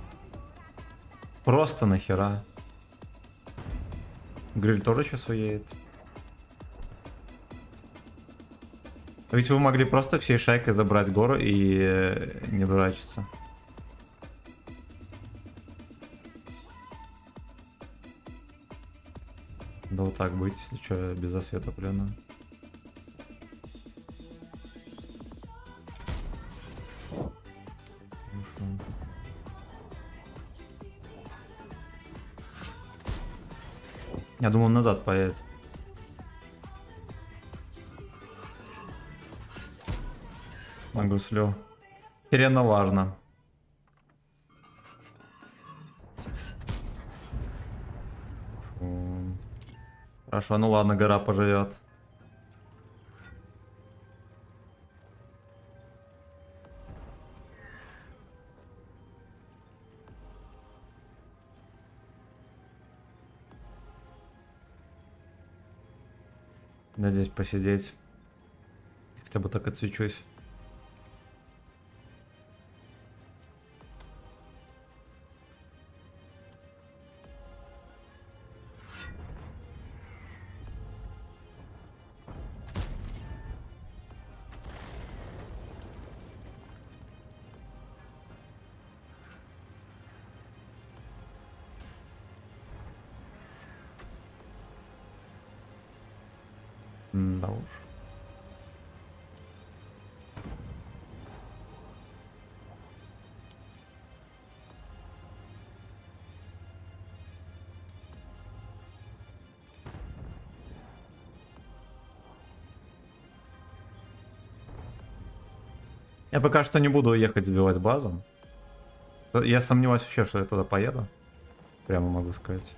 Просто нахера? Гриль тоже сейчас уедет. Ведь вы могли просто всей шайкой забрать гору и не дурачиться. Да вот так быть, если что, без освета плену. Я думал, назад поедет. Могу слю. Сирена важно. Хорошо, ну ладно, гора поживет. Надеюсь посидеть. Хотя бы так отсвечусь. Да уж. Я пока что не буду ехать сбивать базу. Я сомневаюсь вообще, что я туда поеду. Прямо могу сказать.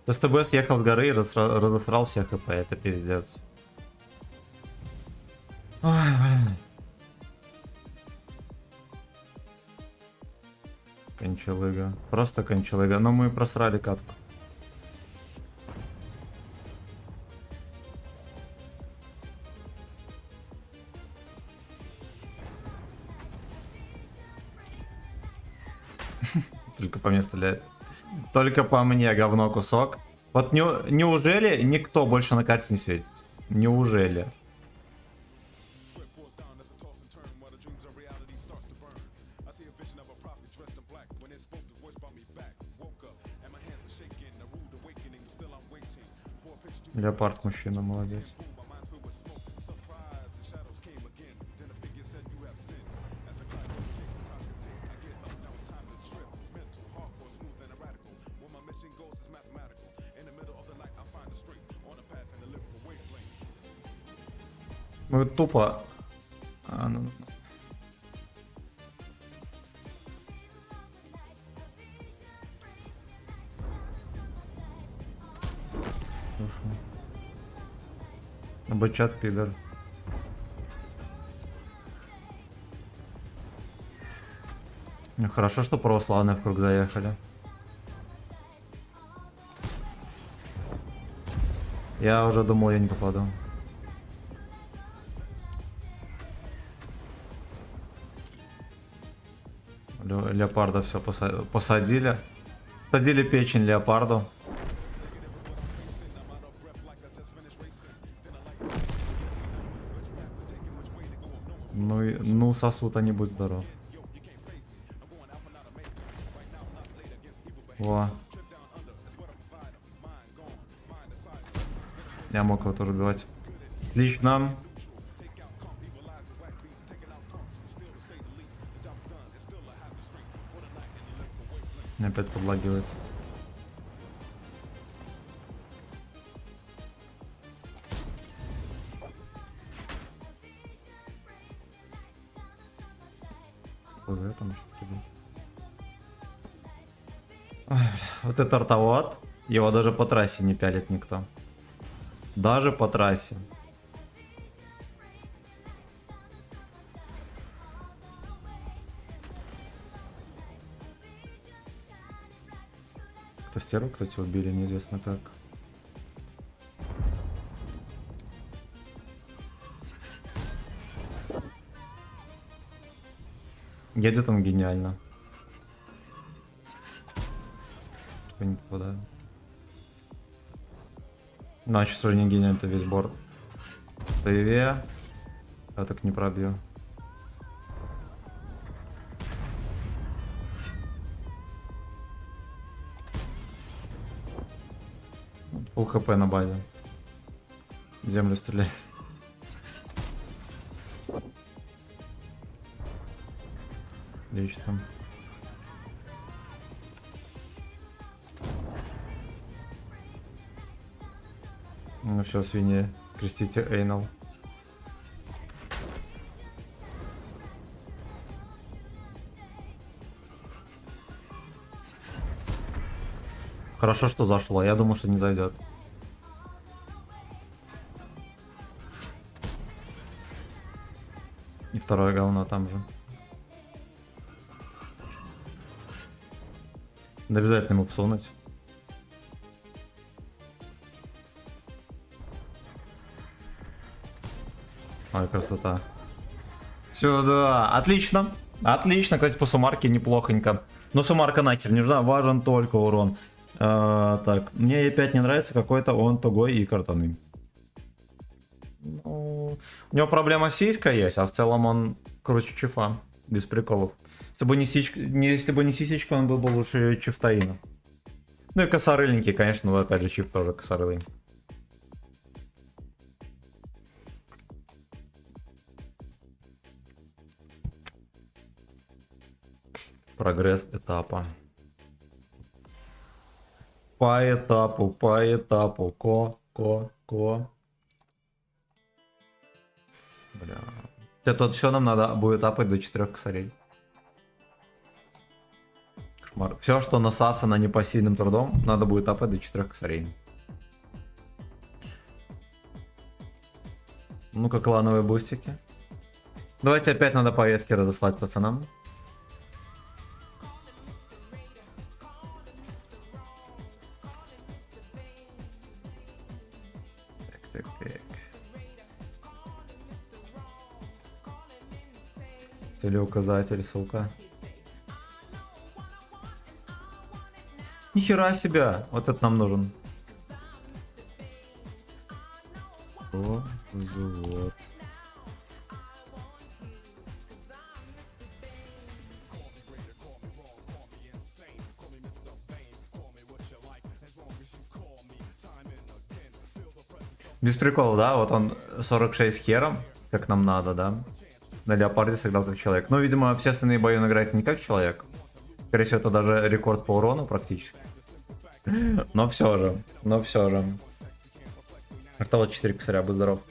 СТБ съехал с горы и разосрал всех ХП, это пиздец. Ой, блин. Кончалыга. Просто кончалыга. Но мы просрали катку. Только по мне стреляет. Только по мне, говно кусок. Вот неужели никто больше на карте не светит? Неужели? Леопард мужчина, молодец. Мы тупо... ну. Бычат пидор. Ну, хорошо, что православные в круг заехали. Я уже думал, я не попаду. Леопарда все посадили. Посадили печень леопарду. Ну сосуд, они будь здоров. Во. Я мог его тоже убивать. Отлично. Опять подлагивает. За это вот это артоват. Его даже по трассе не пялит никто. Даже по трассе. Кто стерву, кстати, убили, неизвестно как. Едет он гениально. Что не попадаю. Ну, сейчас уже не гениально, это весь борт. Левее. Я так не пробью. Фулл хп на базе. Землю стреляет. Отлично. Ну все, свиньи, крестите Эйнал. Хорошо, что зашло. Я думаю, что не зайдет. И второе говно там же. Да обязательно ему всунуть. Ой, красота. Сюда. Отлично. Отлично, кстати, по суммарке неплохонько. Но суммарка нахер не нужна, важен только урон. Так, мне E5 не нравится, какой-то он тугой и картонный. Ну, у него проблема с сиськой есть, а в целом он круче чифа. Без приколов. Если бы не сисечка, он был бы лучше чифтаина. Ну и косорыльники, конечно, но опять же чиф тоже косорылый. Прогресс этапа. По этапу. Ко. Бля. Это все нам надо будет апать до 4 косарей. Кошмар. Все, что насасано непосильным трудом, надо будет апать до 4 косарей. Ну-ка, клановые бустики. Давайте опять надо повестки разослать пацанам. Так. Целеуказатель, ссылка. Нихера себе! Вот это нам нужен. Без приколов, да? Вот он 46 хером, как нам надо, да? На Леопарде сыграл как человек. Но, видимо, все остальные бои он играет не как человек. Скорее всего, это даже рекорд по урону практически. Но все же, но все же. Артала 4 косаря, будь здоров.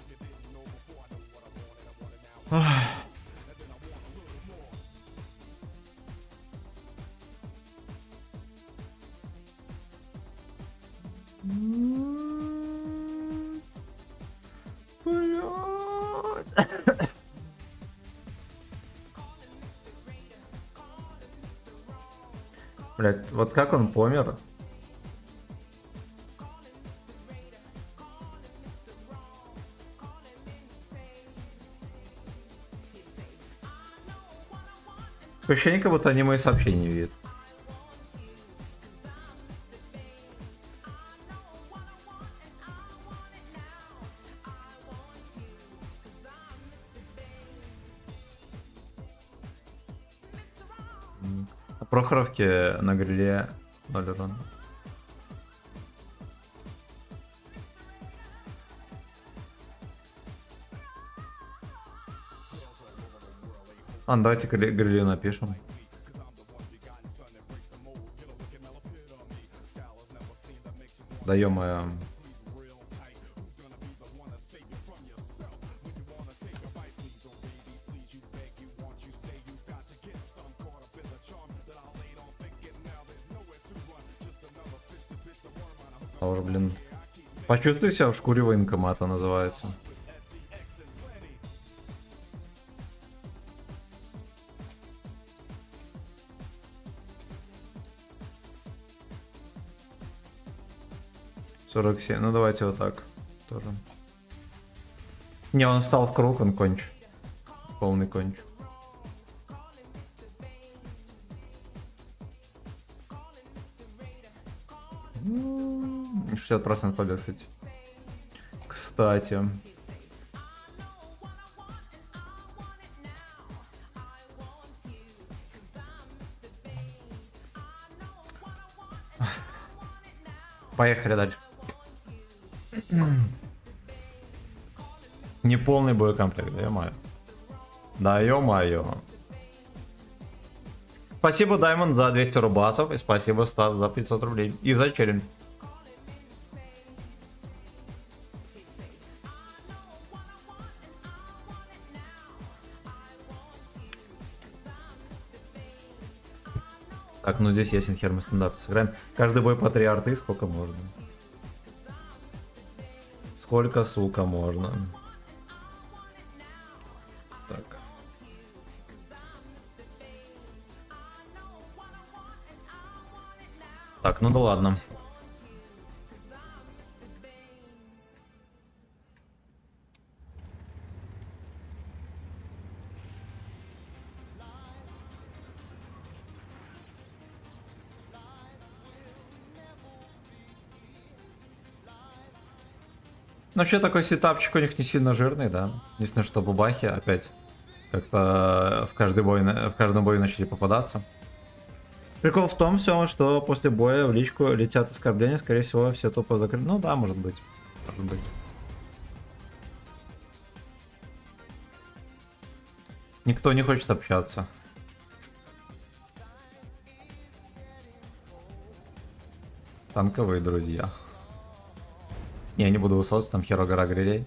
Блять, вот как он помер? Ощущение, как будто они мои сообщения видят. На Прохоровке на гриле 0 урона. Давайте гриле напишем. Да ё-моё. А уже, блин. Почувствуй себя в шкуре военкомата, называется. $47. Ну давайте вот так тоже. Не, он встал в круг, он конч. Полный конч. Ну, 60% побед, кстати. Кстати. Поехали дальше. Неполный боекомплект, да ё-моё. Да ё-моё. Спасибо, Даймонд, за 200 рубасов. И спасибо, Стас, за 500 рублей. И за челлендж. Так, ну здесь ясен хер, мы стандарты сыграем. Каждый бой по 3 арты, сколько можно? Сколько, сука, можно? Так. Так, ну да ладно. Ну, вообще такой сетапчик у них не сильно жирный, да. Единственное, что бубахи опять как-то в каждом бою начали попадаться. Прикол в том все, что после боя в личку летят оскорбления, скорее всего, все тупо закрыты. Ну да, может быть. Может быть. Никто не хочет общаться. Танковые друзья. Не, я не буду высовываться, там херо гора грилей.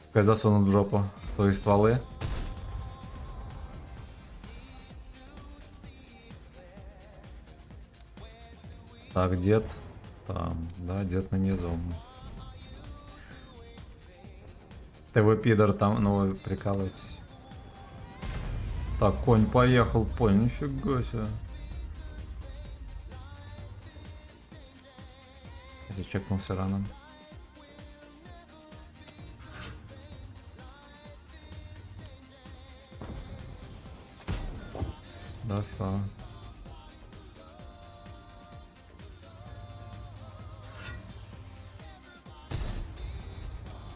Пускай засунут в жопу свои стволы. Так, дед там, да, дед на низу. ТВ пидор там, ну вы прикалываетесь. Так, конь поехал, поль, нифига себе. Я чекнулся рано. Да, все.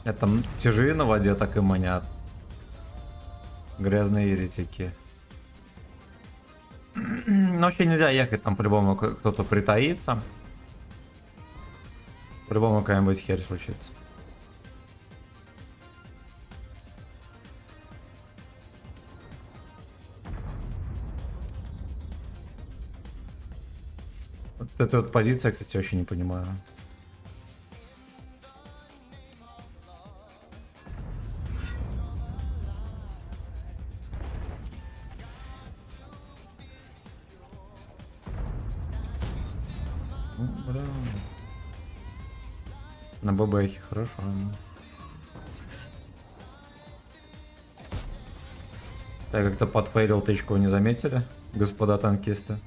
Это тяжи на воде так и манят. Грязные еретики. Но вообще нельзя ехать, там по-любому кто-то притаится. По-любому какая-нибудь херь случится. Вот эта вот позиция, кстати, очень не понимаю. Ну, бля. На бабахе, хорошо. Я как-то подфейлил тычку, вы не заметили, господа танкисты?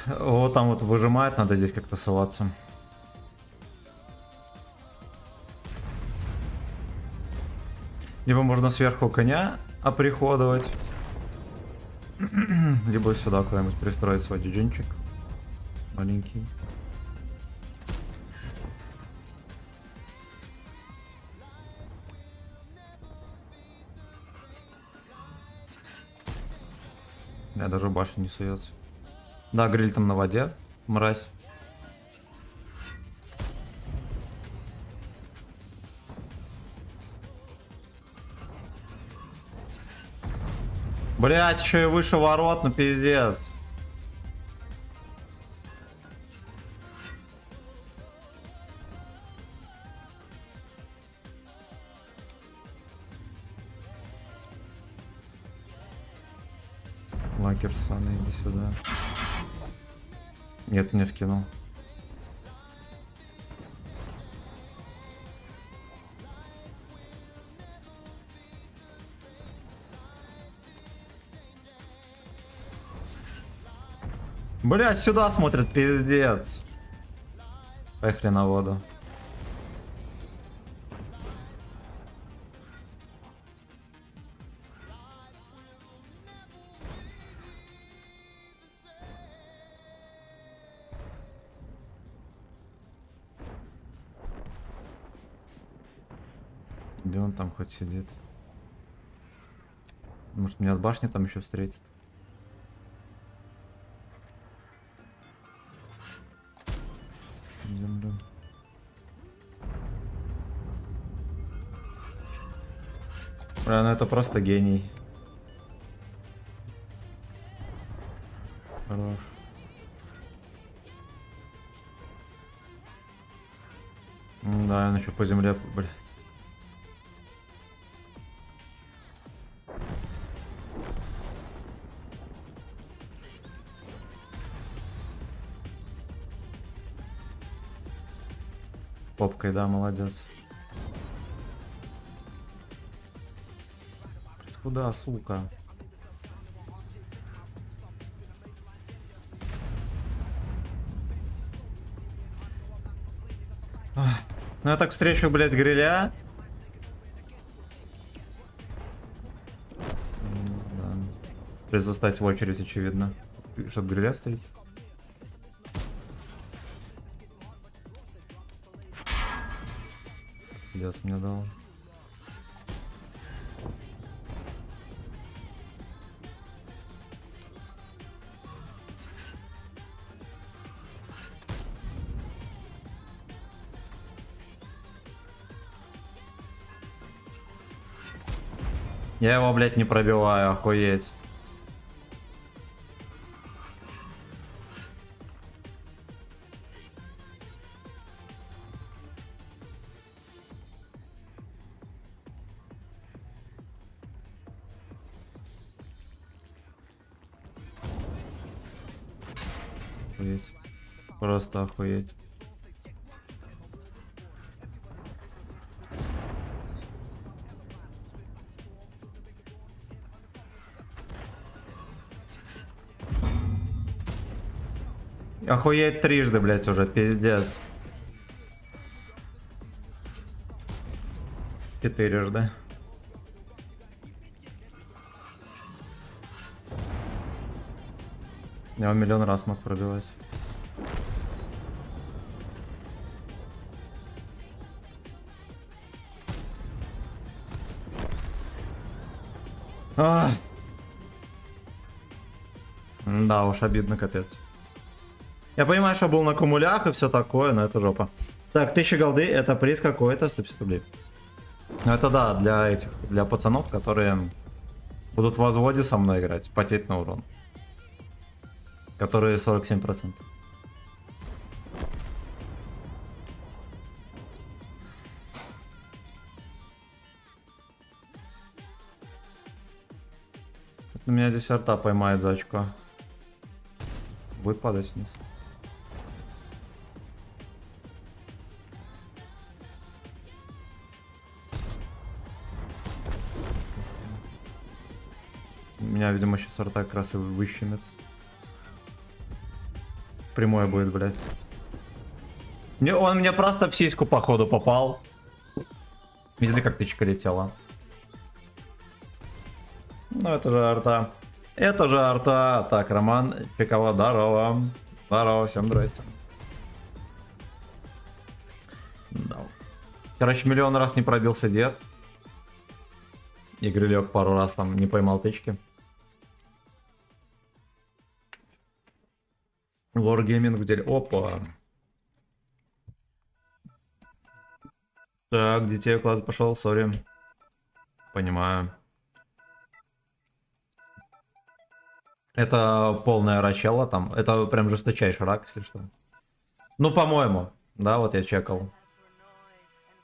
Вот там вот выжимает, надо здесь как-то соваться. Либо можно сверху коня оприходовать, либо сюда куда-нибудь пристроить свой дюдюнчик маленький. Я даже башня не суется. Да, гриль там на воде, мразь. Блять, еще и выше ворот, ну пиздец. Лакерсана, иди сюда. Нет, не вкинул. Блять, сюда смотрят, пиздец. Поехали на воду. Где он там хоть сидит? Может, меня от башни там еще встретит? Землю. Бля, ну это просто гений. Хорош. Да, он еще по земле, блядь. Попкой, да, молодец. Куда, сука? Ну я так встречу, блядь, гриля. Да. Придется стать в очередь, очевидно. Чтоб гриля встретить. Пиздец мне дал. Я его, блядь, не пробиваю, охуеть. Охуеть. Просто охуеть. Охуеть трижды, блять, уже, пиздец. Четырежды. Я его миллион раз мог пробивать. Ах. Да уж, обидно, капец. Я понимаю, что был на кумулях и все такое, но это жопа. Так, 1000 голды, это приз какой-то, 150 рублей. Ну это да, для этих, для пацанов, которые будут в возводе со мной играть, потеть на урон. Которые 47%. У меня здесь арта поймает за очко. Будет падать вниз. Меня, видимо, сейчас арта как раз и выщемит. Прямое будет, блядь. Он мне просто в сиську, походу, попал. Видели, как тычка летела? Ну, это же арта. Это же арта. Так, Роман Пикова, здорово. Здорово, всем здрасте. Да. Короче, миллион раз не пробился дед. Игорь лег пару раз там не поймал тычки. Wargaming в деле. Опа. Так, детей класс пошел, сори. Понимаю. Это полная рачела там. Это прям жесточайший рак, если что. Ну, по-моему. Да, вот я чекал.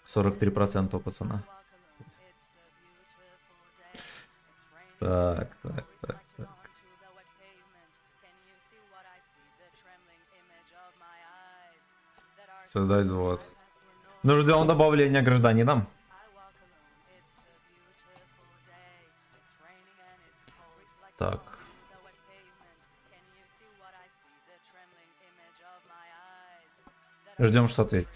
43% у пацана. Так. Создать взвод. Ну, ждем добавления гражданинам. Так. Ждем, что ответить.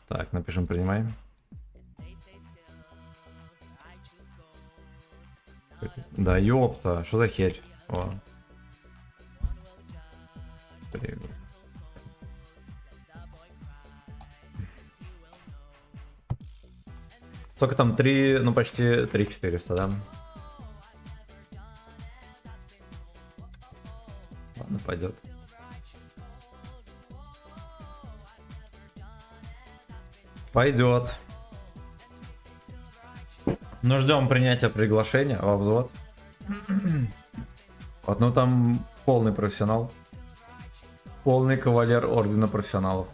Так, напишем, принимаем. Да ёпта, что за херь? О. Сколько там? 3, ну почти 3400, да? Ладно, пойдет. Пойдет. Ну, ждем принятия приглашения во взвод. Вот, ну там полный профессионал. Полный кавалер ордена профессионалов.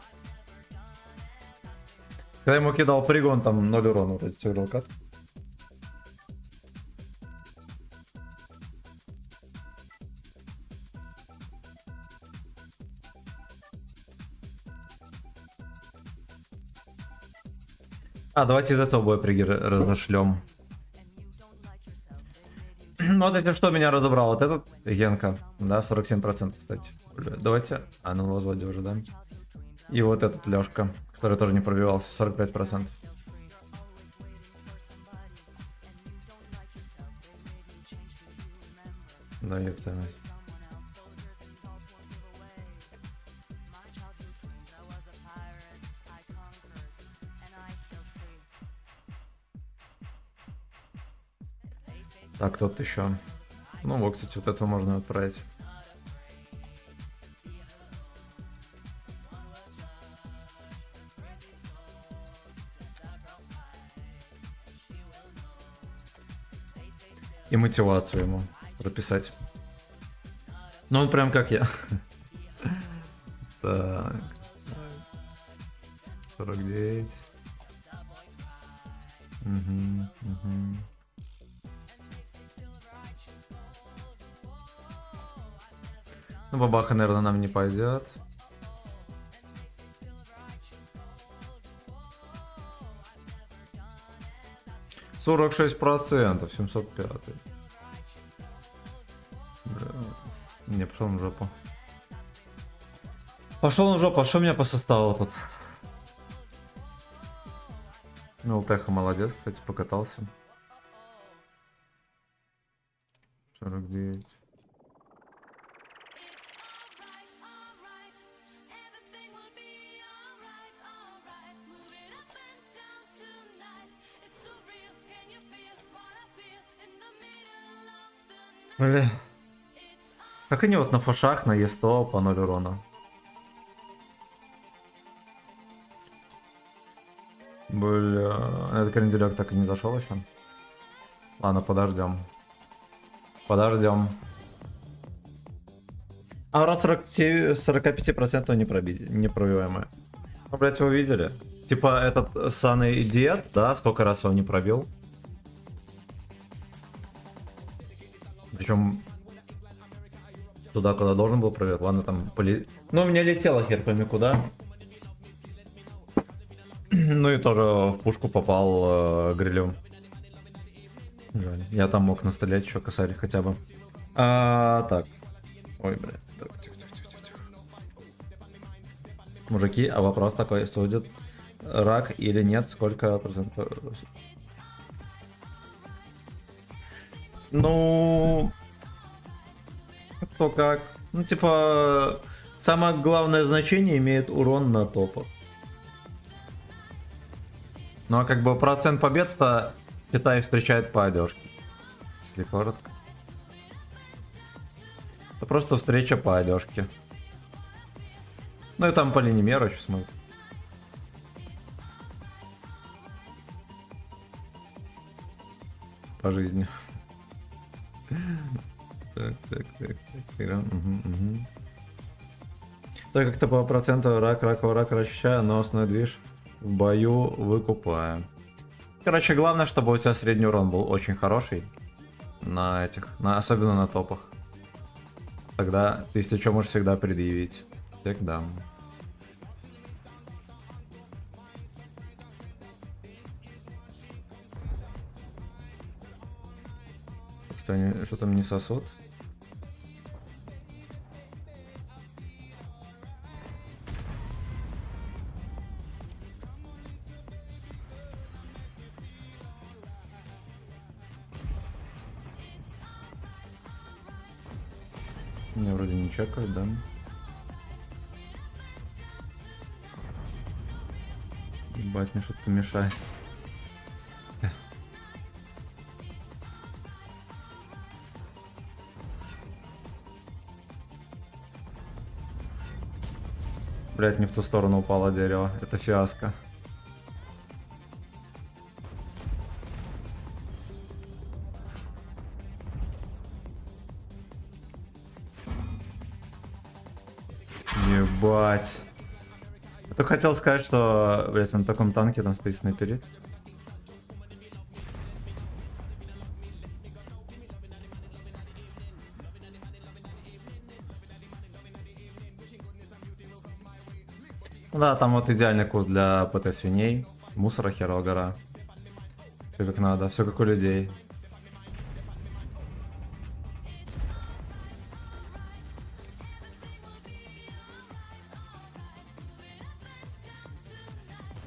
Когда ему кидал прыгу, он там 0 урона вот эти сыграл кат. А, давайте из этого боя пригги разошлем. Ну вот если что меня разобрал, вот этот Генка, да, 47%, кстати. Давайте, а ну возводе уже, да. И вот этот Лёшка, который тоже не пробивался, 45%. Да, ёпта мать. Так, тот еще. Ну вот, кстати, вот это можно отправить. И мотивацию ему прописать. Ну он прям как я. Так. 49. Ну, бабаха, наверное, нам не пойдет. %46%, 705. Бля. Не, пошел на жопу. Пошел на жопу, а что у меня по составу тут? Ну, ЛТХ молодец, кстати, покатался. 49. Бля. Как они вот на фошах на Е100 по 0 урона? Бля, этот кренделек так и не зашел еще. Ладно, подождем. Подождем. А раз 45% непробиваемая. Ну, блять, вы видели? Типа этот саный дед, да, сколько раз он не пробил? Причем туда, куда должен был пробить. Ладно, там Ну, у меня летело хер пойми куда. Ну и тоже в пушку попал грилем. Жаль. Я там мог настрелять еще косарь хотя бы. Так. Ой, блядь. Так, тихо. Мужики, а вопрос такой, судят рак или нет, сколько процентов? Ну, кто как. Ну, типа, самое главное значение имеет урон на топах. Ну, а как бы процент побед-то Китай встречает по одежке. Если коротко. Это просто встреча по одежке. Ну и там по линии мера еще смотрит. По жизни. Так. Так как-то по проценту рак ощущаю, но основной движ в бою выкупаю. Короче, главное, чтобы у тебя средний урон был очень хороший. На этих, особенно на топах. Тогда ты, если что, можешь всегда предъявить. Всегда. Что они что там не сосут? Меня вроде не чекают, да? Ебать, мне что-то мешает. Блять, не в ту сторону упало дерево. Это фиаско. Ебать. Я только хотел сказать, что, блять, на таком танке там стоит снайперит. Да, там вот идеальный курс для ПТ свиней. Мусора херова гора. Все как надо, все как у людей.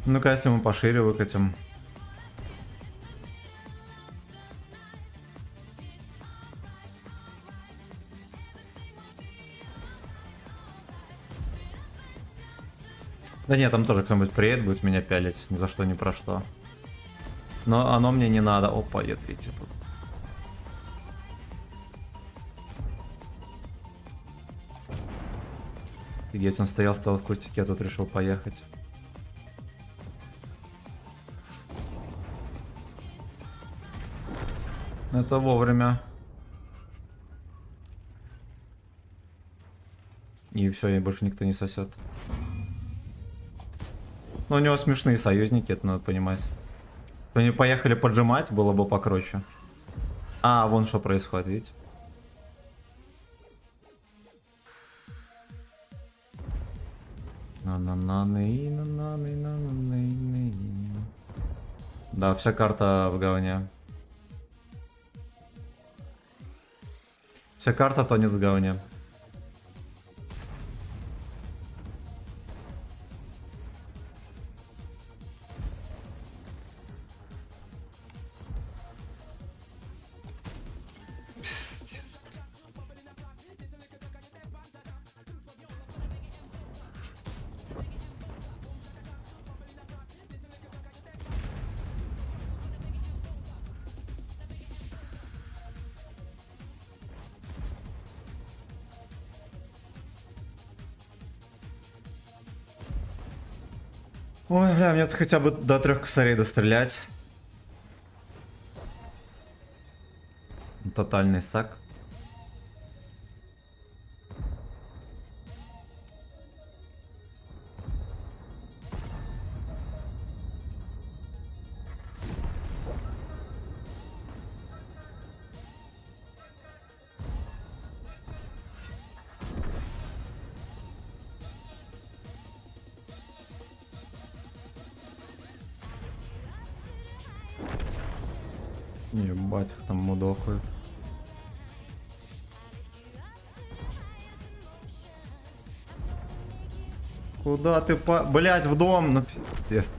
Ну-ка, если мы пошире выкатим. Да нет, там тоже кто-нибудь приедет, будет меня пялить. Ни за что, ни про что. Но оно мне не надо. Опа, я третий тут. Офигеть, он стоял в кустике, а тут решил поехать. Это вовремя. И все, и больше никто не сосет. Но у него смешные союзники, это надо понимать. Они поехали поджимать, было бы покруче. А, вон что происходит, видите? Да, вся карта в говне. Вся карта тонет в говне. Пиздец. Ой, бля, мне хотя бы до 3 косарей дострелять. Тотальный сак. Ебать, их там мудохают. Куда ты по... Блять, в дом! Ну, пиздец.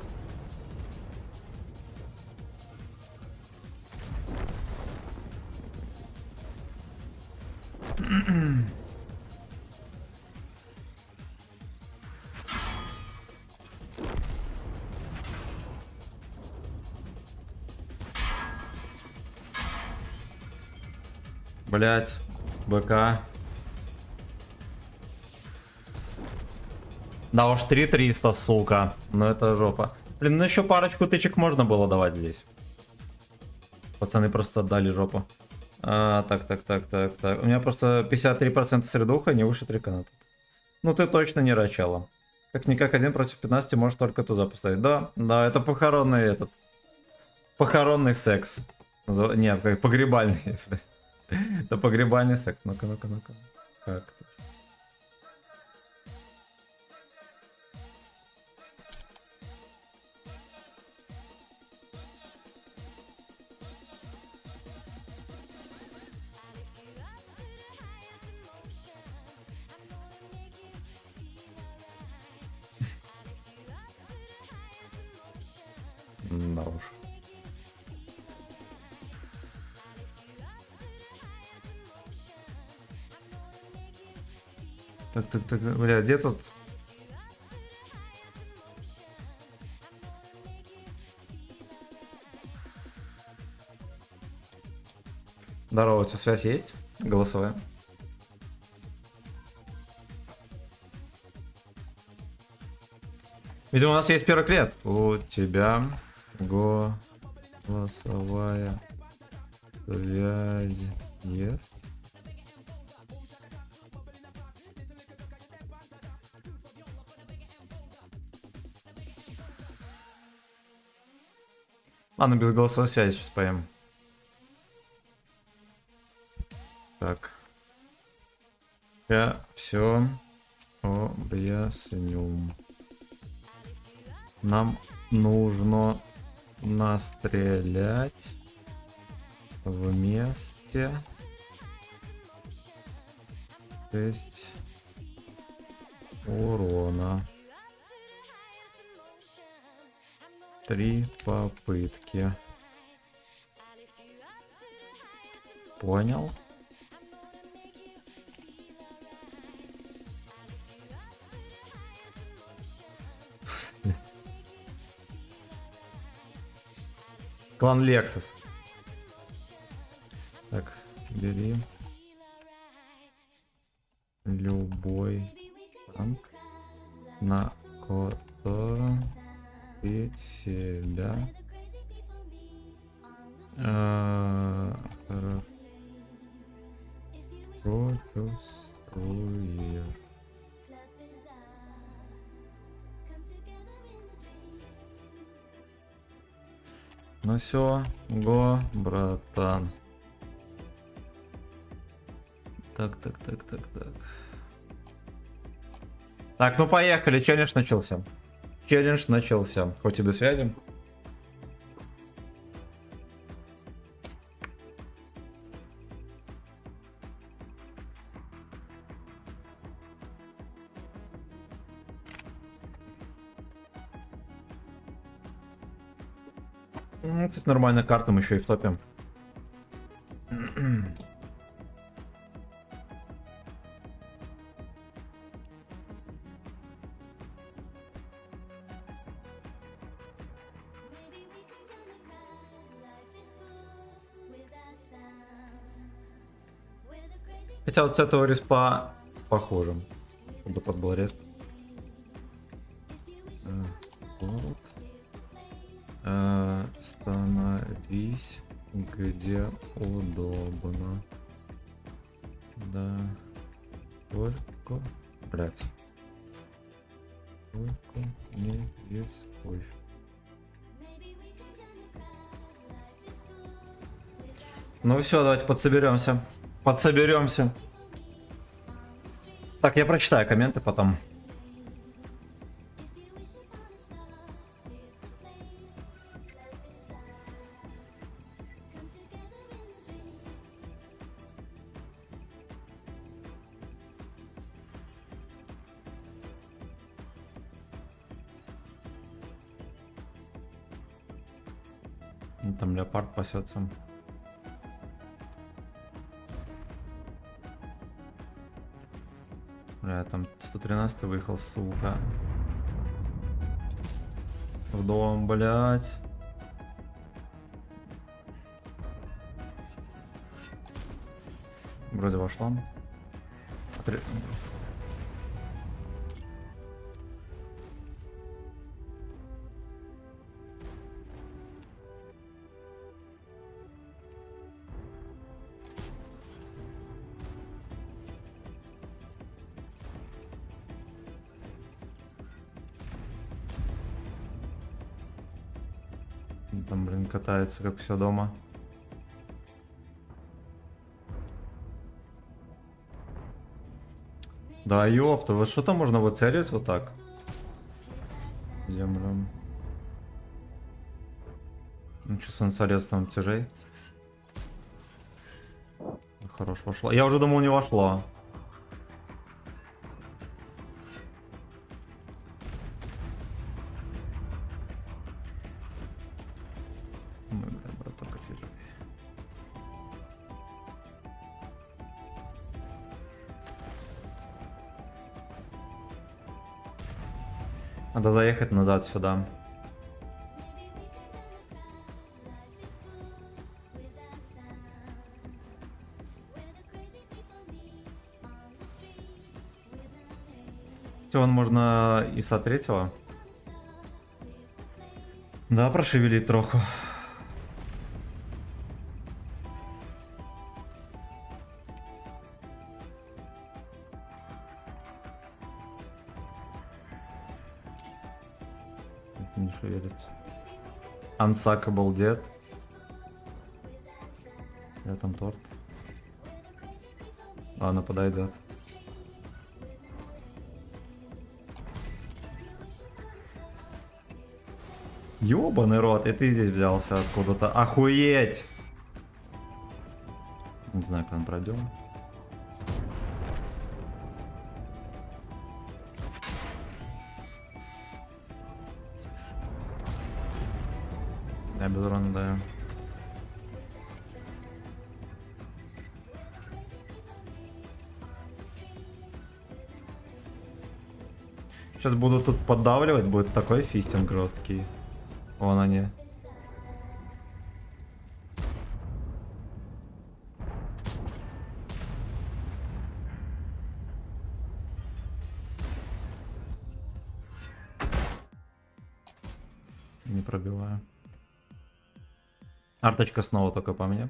Блять, БК. Да уж 3300, сука. Ну это жопа. Блин, ну еще парочку тычек можно было давать здесь. Пацаны просто отдали жопу. Так. У меня просто 53% средуха, не выше 3 каната. Ну ты точно не рачала. Как-никак 1 против 15 можешь только туда поставить. Да, это похоронный этот. Похоронный секс. Нет, как погребальный. Это погребальный секс. Ну-ка. Как? Да уж. Так, бля, где тут? Здорово, у тебя связь есть? Голосовая. Видимо, у нас есть первый клет. У тебя голосовая связь есть? Ладно, без голосовой связи сейчас поем. Так. Я все объясню. Нам нужно настрелять вместе 6 урона. 3 попытки. Понял? Клан Lexus. Так, бери любой танк, на котором ты себя почувствуешь. Ну все, го, братан. Так. Так, ну поехали, челлендж начался. Хоть и без связи. Это с нормальной картой, мы еще и в топе. Хотя вот с этого респа похоже. Чтобы тот был респ. Садись, где удобно. Да. Только, блять. Только не рискуй. Ну все, давайте подсоберемся. Подсоберемся. Так, я прочитаю комменты потом. Ну, там леопард пасется. Бля, там 113 выехал, сука. В дом, блять. Вроде вошла. Там, блин, катается, как все дома. Да, ёпта, вот что-то можно выцелить вот так. Землю. Ну, что солнцелетством тяжей. Хорош, вошла. Я уже думал, не вошла. Ой, блин, браток, тяжей. Надо заехать назад сюда. Все, он можно и со третьего. Да, прошевелить троху. Не шевелится. Unsuckable Dead. Я там торт. Ладно, подойдет. Ёбаный рот, и ты здесь взялся откуда-то. Охуеть! Не знаю, как он пройдем. Я без урона даю. Сейчас буду тут поддавливать, будет такой фистинг жесткий. Вон они. Не пробиваю. Арточка снова только по мне.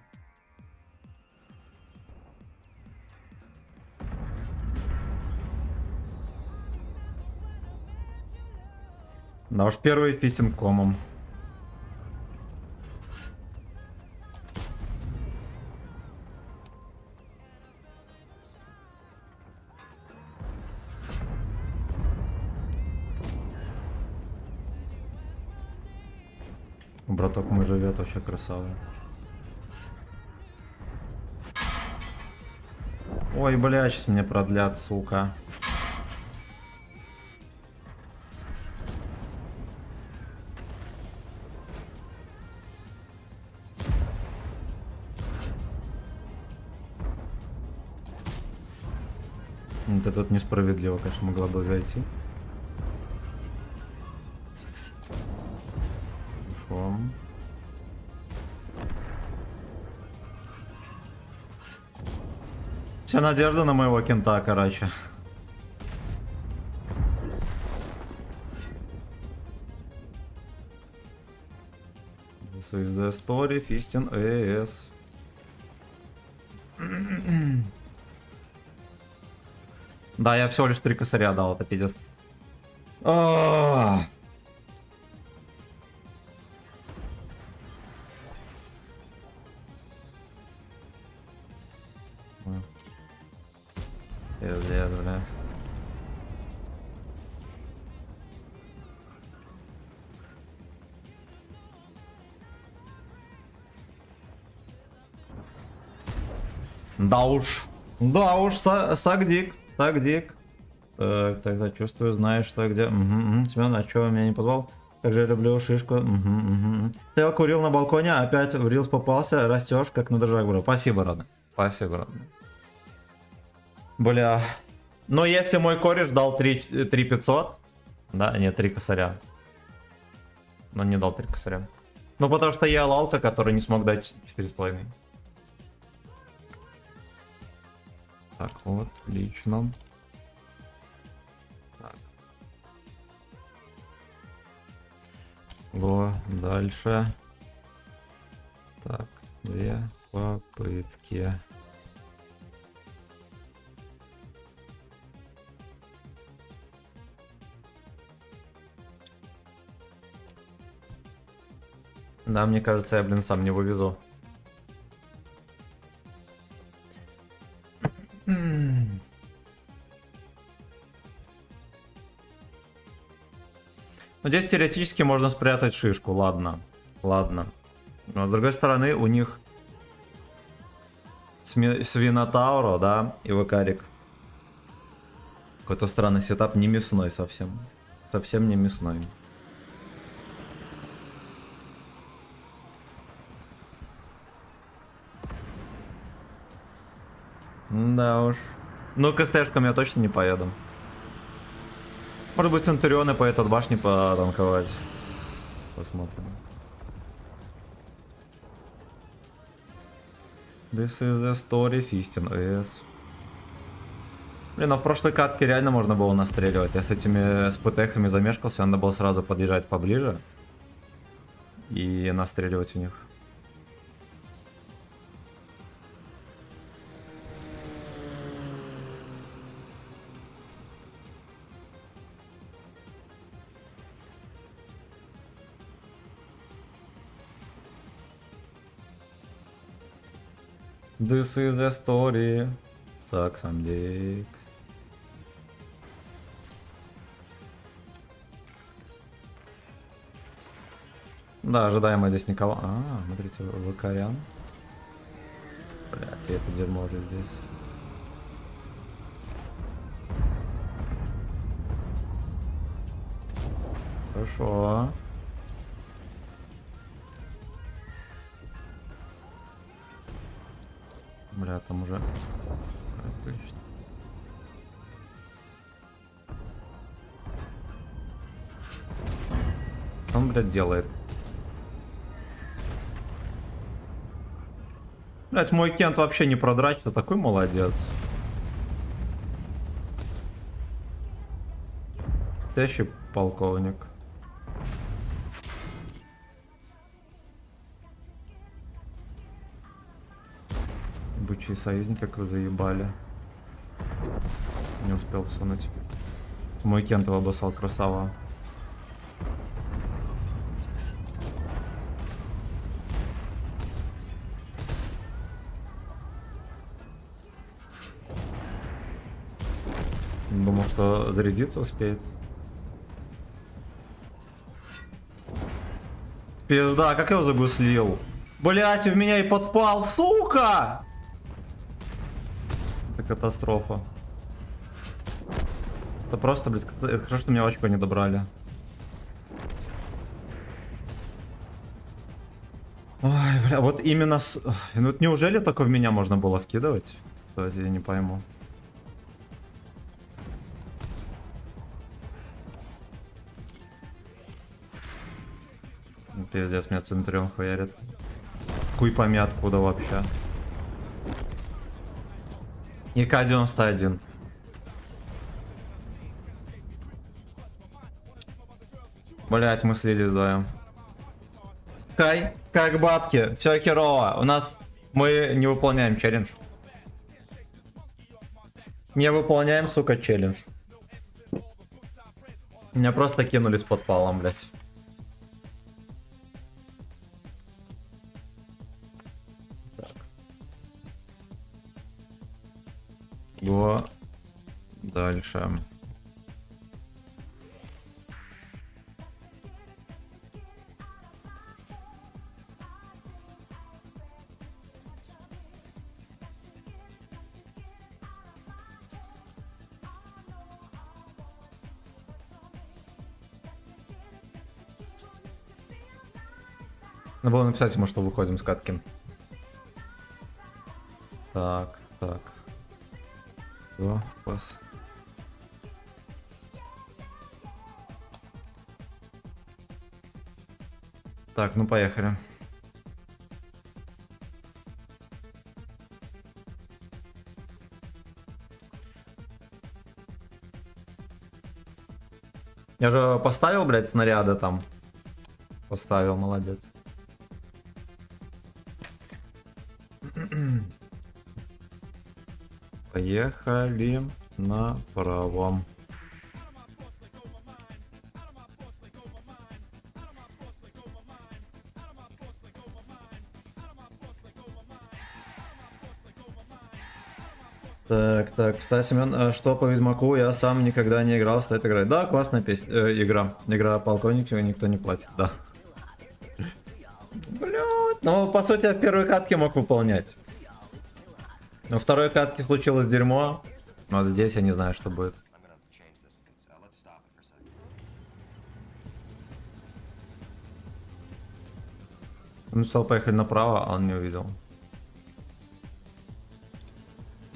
Да уж первый фистинг комом. Браток мой живет, вообще красавый. Ой, бля, сейчас мне продлят, сука. Вот это тут несправедливо, конечно, могла бы зайти. Шо? Вся надежда на моего кента, короче. This is the story, Fistin AS. Да, я всего лишь 3 косаря дал, это пиздец. Пиздец, бля. Да уж, Сагдик. Так, чувствую, знаешь, что где. Семен, а чё, меня не позвал? Как же я люблю шишку. Ты курил на балконе, опять в рилс попался, растешь, как на дрожжах, бро. Спасибо, родный. Спасибо, родный. Бля. Но если мой кореш дал 3500, да, нет, 3 косаря. Но не дал 3 косаря. Ну, потому что я лалка, который не смог дать 4,5. Так, вот, отлично. Так. Го, дальше. Так, 2 попытки. Да, мне кажется, я, блин, сам не вывезу. Ну, здесь теоретически можно спрятать шишку, ладно. Но с другой стороны, у них Свинотауро, да, и Вакарик. Какой-то странный сетап, не мясной совсем. Совсем не мясной. Да уж. Ну, к СТшкам я точно не поеду. Может быть, Центурионы поедут от башни потанковать. Посмотрим. This is the story, Fistin AS. Блин, а в прошлой катке реально можно было настреливать. Я с этими ПТХами замешкался, надо было сразу подъезжать поближе и настреливать в них. This is the story. Suck some dick. Да, ожидаемо здесь никого. Смотрите, Вакарян. Блять, это дерьмо уже здесь. Хорошо. Бля, там уже... Отлично. Он, блядь, делает. Блядь, мой Кент вообще не продрать, что такой молодец. Настоящий полковник. Бычий союзник, как вы заебали. Не успел всунуть. Мой Кент его обоссал, красава. Думал, что зарядиться успеет. Пизда, как я его загуслил? Блять, в меня и подпал, сука! Это катастрофа. Это просто, блядь, это хорошо, что меня очко не добрали. Ой, бля, вот именно с... Ну, неужели только в меня можно было вкидывать? Кстати, я не пойму. Пиздец, меня Центурион хуярит. Хуй пойми откуда вообще. И К-91. Блять, мы слились вдвоем. Хай, как бабки, все херово. У нас мы не выполняем челлендж. Не выполняем, сука, челлендж. Меня просто кинули с подпалом, блядь. Так. Го. Дальше. Надо было написать ему, что выходим с катки. Так, так. О, пас. Так, ну поехали. Я же поставил, блядь, снаряды там. Поставил, молодец. Поехали направо. Так, так, кстати, Семен, а что по Ведьмаку? Я сам никогда не играл, стоит играть. Да, классная песня, игра. Игра полковника, никто не платит, да. Блядь, ну, по сути, я в первой катке мог выполнять. Но в второй катке случилось дерьмо. Но здесь я не знаю, что будет. Он написал, поехали направо, а он не увидел.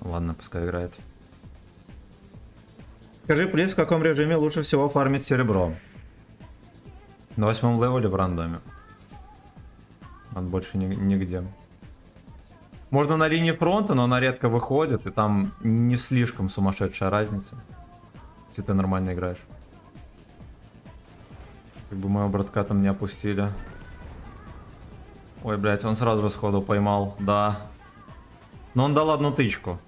Ладно, пускай играет. Скажи, плиз, в каком режиме лучше всего фармить серебро? На 8 левеле в рандоме. Он больше нигде. Можно на линии фронта, но она редко выходит, и там не слишком сумасшедшая разница, если ты нормально играешь. Как бы моего братка там не опустили. Ой, блядь, он сразу же сходу поймал, да. Но он дал одну тычку.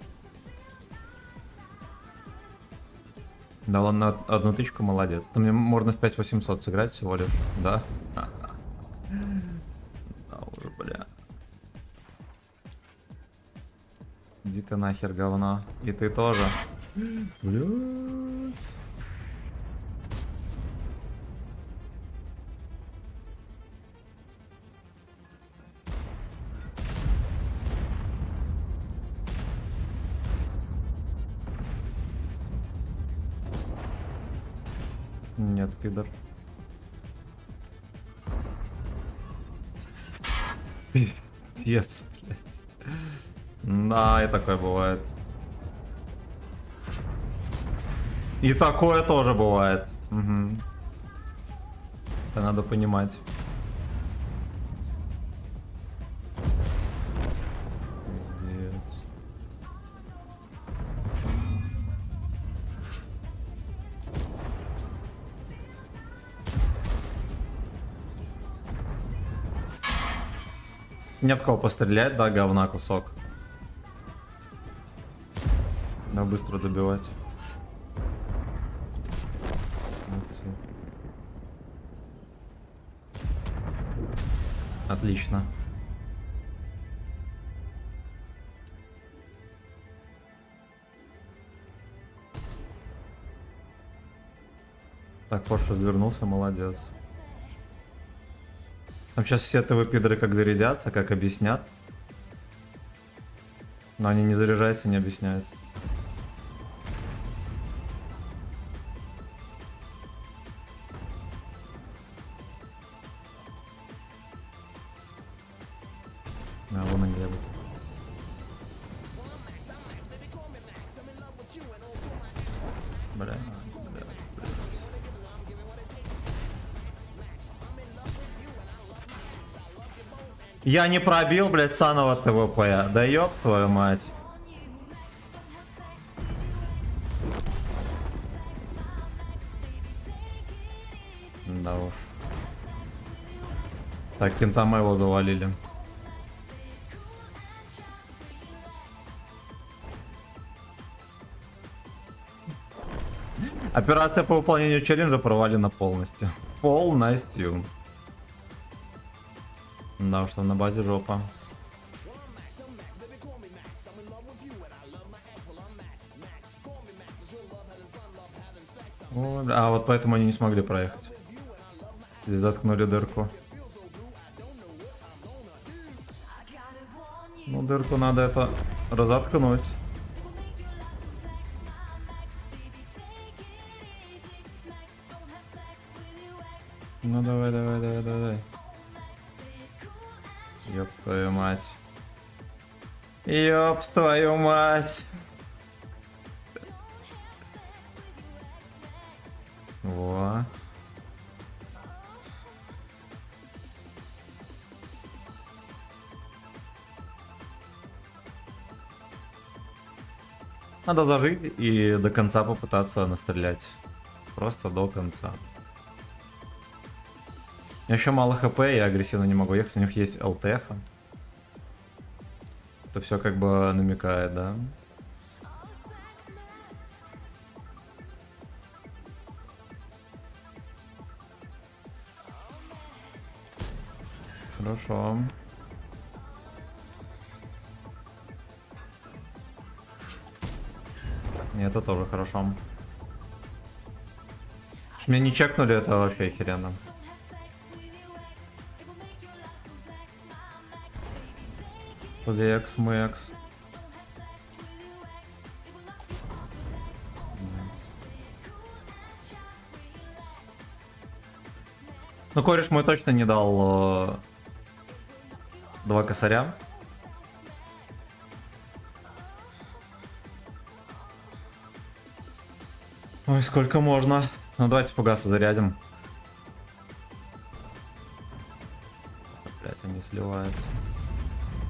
Дал он одну тычку, молодец. Это мне можно в 5800 сыграть всего лишь, да? Да уже, бля. Иди ты нахер, говно. И ты тоже. Блядь. Нет, пидор. Пиздец, блядь. Да, и такое бывает. И такое тоже бывает. Угу. Это надо понимать. Пиздец. Не в кого пострелять, да, говна кусок. Надо быстро добивать. Отлично. Так, Порш развернулся, молодец. Там сейчас все ТВ-пидоры как зарядятся, как объяснят. Но они не заряжаются, не объясняют. А, вон они едут. Бля. Я не пробил, блядь, Санова ТВП. Да ёб твою мать. Да уж. Так, кента моего завалили. Операция по выполнению челленджа провалена полностью. Полностью. Да, что на базе жопа. А вот поэтому они не смогли проехать. Здесь заткнули дырку. Ну, дырку надо это разоткнуть. Ну давай, давай, давай, давай. Ёб твою мать. Ёб твою мать. Во. Надо зажить и до конца попытаться настрелять. Просто до конца. У меня еще мало хп, я агрессивно не могу ехать, у них есть ЛТХ. Это все как бы намекает, да? Хорошо. Нет, это тоже хорошо. Меня не чекнули, это вообще охеренно. Лекс, Мэкс. Ну, кореш мой точно не дал 2 косаря. Ой, сколько можно. Ну, давайте фугасы зарядим. Блять, они сливаются.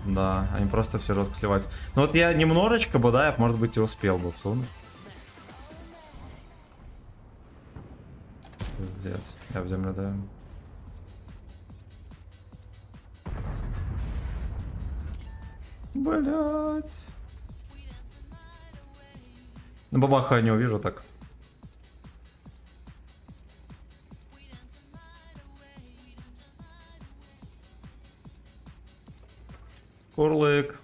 Да, они просто все жестко сливаются. Ну вот я немножечко бы, да, я, может быть, и успел бы всунуть. Пиздец. Я в землю даю. Блять. Ну, бабаха я не увижу так. Курлык.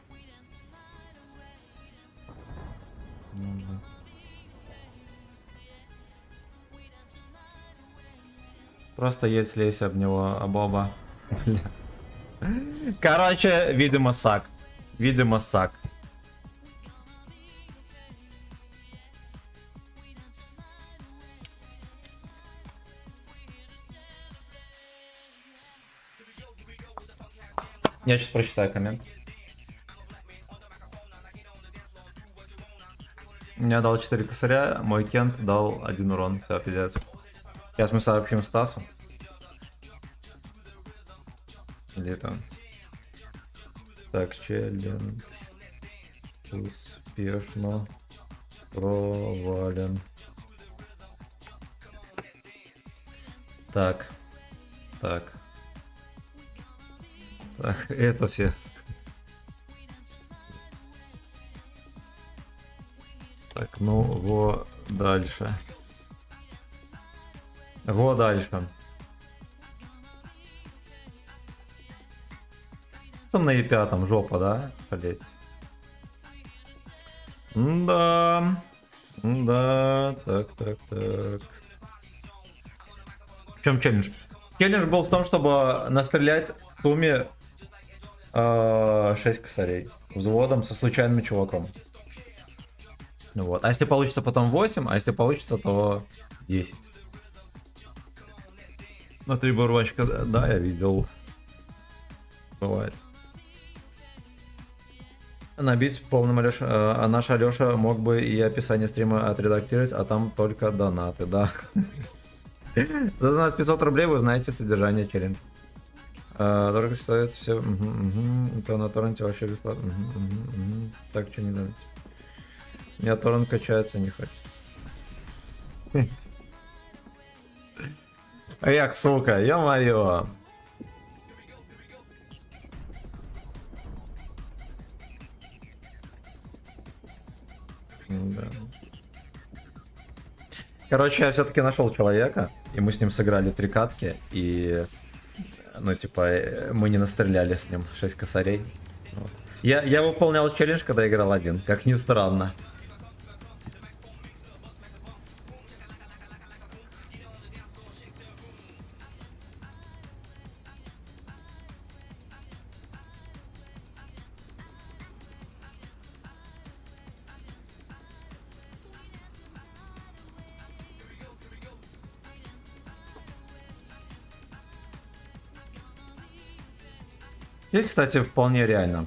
Просто едь, слезь об него, об оба. Короче, видимо, сак. Видимо, сак. Я сейчас прочитаю коммент. Я дал 4 косаря, мой Кент дал 1 урон. Все, пиздец. Сейчас мы сообщим Стасу. Где-то. Так, челлендж успешно провален. Так. Так. Так, это все. Так, ну, го дальше. Го дальше. Там на Е5 жопа, да? Блять. Да. Да. Так, так, так. В чем челлендж? Челлендж был в том, чтобы настрелять в сумме 6 косарей. Взводом со случайным чуваком. Ну вот. А если получится потом 8, а если получится, то 10. Ну ты, бурвачка, да, я видел. Бывает. Набить полным Алеша. А наш Алеша мог бы и описание стрима отредактировать, а там только донаты, да. За донат 500 рублей вы знаете содержание челленджа. Дорого стоит все. Это на торренте вообще бесплатно. Так, что не дать. У меня торрент качается, не хочет. Эх, сука, ё-моё. Да. Короче, я все-таки нашел человека, и мы с ним сыграли 3 катки, и, ну, типа, мы не настреляли с ним 6 косарей. Вот. Я выполнял челлендж, когда играл один, как ни странно. Здесь, кстати, вполне реально.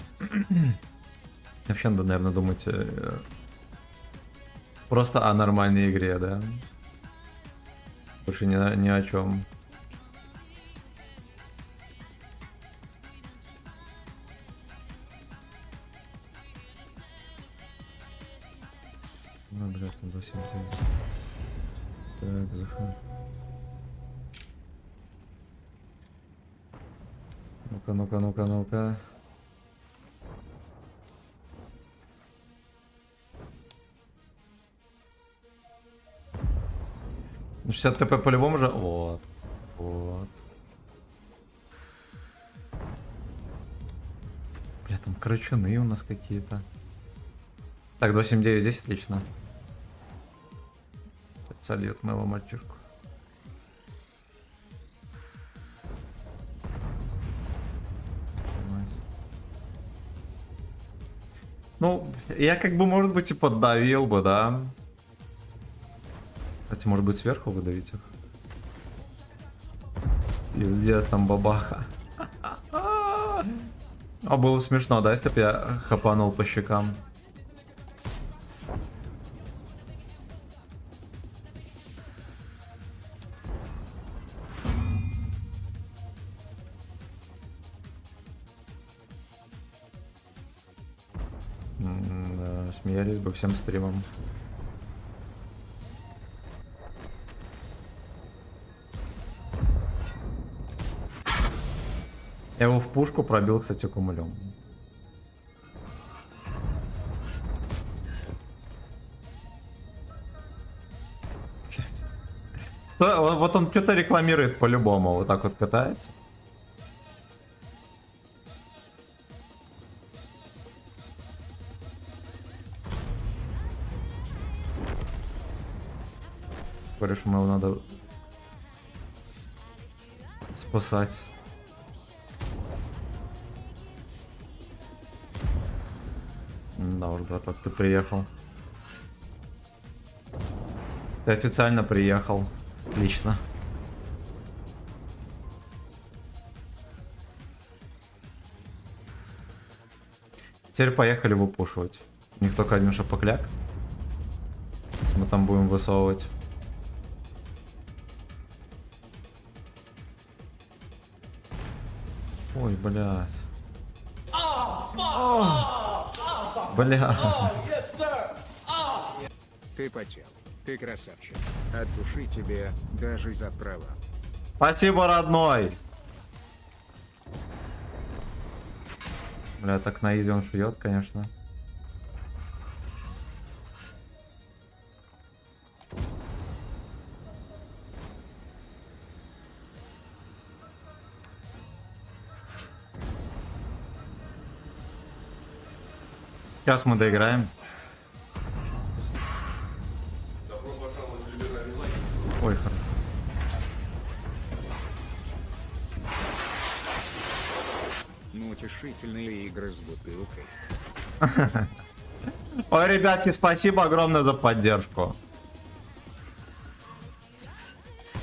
Вообще надо, наверное, думать просто о нормальной игре, да. Больше ни о чем. Ну, блядь, там 279. Так, заход. Ну-ка, ну-ка, ну-ка, ну-ка. Ну, 60 ТП по-любому же. Вот. Вот. Бля, там крычуны у нас какие-то. Так, 279 здесь отлично. Сольет моего мальчишку. Ну, я как бы, может быть, и поддавил бы, да. Кстати, может быть, сверху выдавить их. Пиздец, там бабаха. А было бы смешно, да, если бы я хапанул по щекам. Да, смеялись бы всем стримом. Я его в пушку пробил, кстати, кумулем. Вот он что-то рекламирует по-любому, вот так вот катается. Говоришь, его надо спасать. Да уж, браток, ты приехал. Ты официально приехал. Отлично. Теперь поехали выпушивать. У них только один шапокляк. Мы там будем высовывать. Ой, блядь. Бля. Ты потел. Ты красавчик. От души тебе даже за право. Спасибо, родной. Бля, так на изи он шьет, конечно. Сейчас мы доиграем. Ой, хорошо. Ну, утешительные игры с бутылкой. Ой, ребятки, спасибо огромное за поддержку.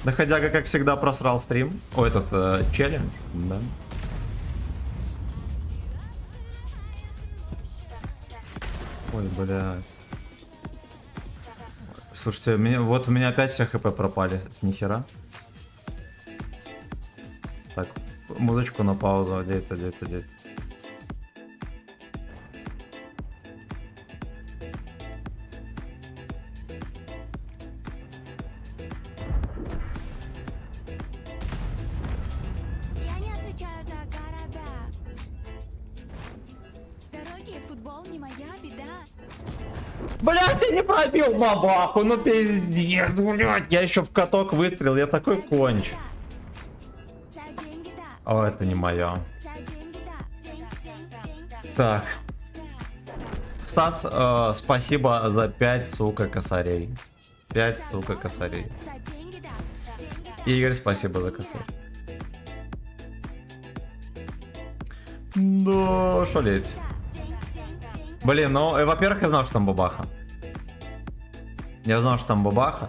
Доходяга, как всегда, просрал стрим. О, этот челлендж, да. Ой, блядь. Слушайте, вот у меня опять все хп пропали с нихера. Так, музычку на паузу. Где это, где это, где это? Я не отвечаю за города. Дороги, футбол не моя беда. Блять, я не пробил бабаху, ну пиздец, блять. Я еще в каток выстрелил, я такой конч. За деньги, да. О, это не мое. За деньги, да. Так. Стас, спасибо за 5, сука, косарей. 5, сука, косарей. За деньги, да. Деньги, да. Игорь, спасибо за косарь. Да, шалеть. Блин, ну, во-первых, я знал, что там бабаха. Я знал, что там бабаха.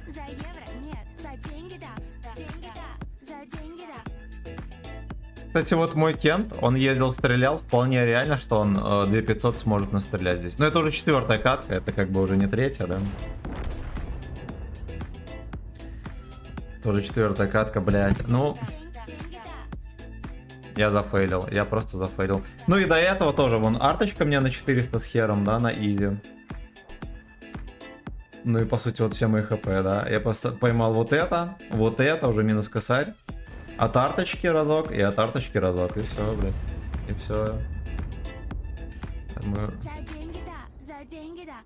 За евро нет. За деньги, да. Деньги, да. За деньги, да. Кстати, вот мой Кент, он ездил, стрелял. Вполне реально, что он 2500 сможет настрелять здесь. Но это уже 4-я катка, это как бы уже не 3-я, да? Тоже 4-я катка, блядь. Ну, Деньги, да. я зафейлил, я просто зафейлил. Ну и до этого тоже, вон, арточка мне на 400 с хером, да, на изи. Ну и по сути вот все мои хп, да. Я поймал вот это, уже минус косарь. От арточки разок и от арточки разок, и все, блядь. И все. За деньги, да. За деньги, да.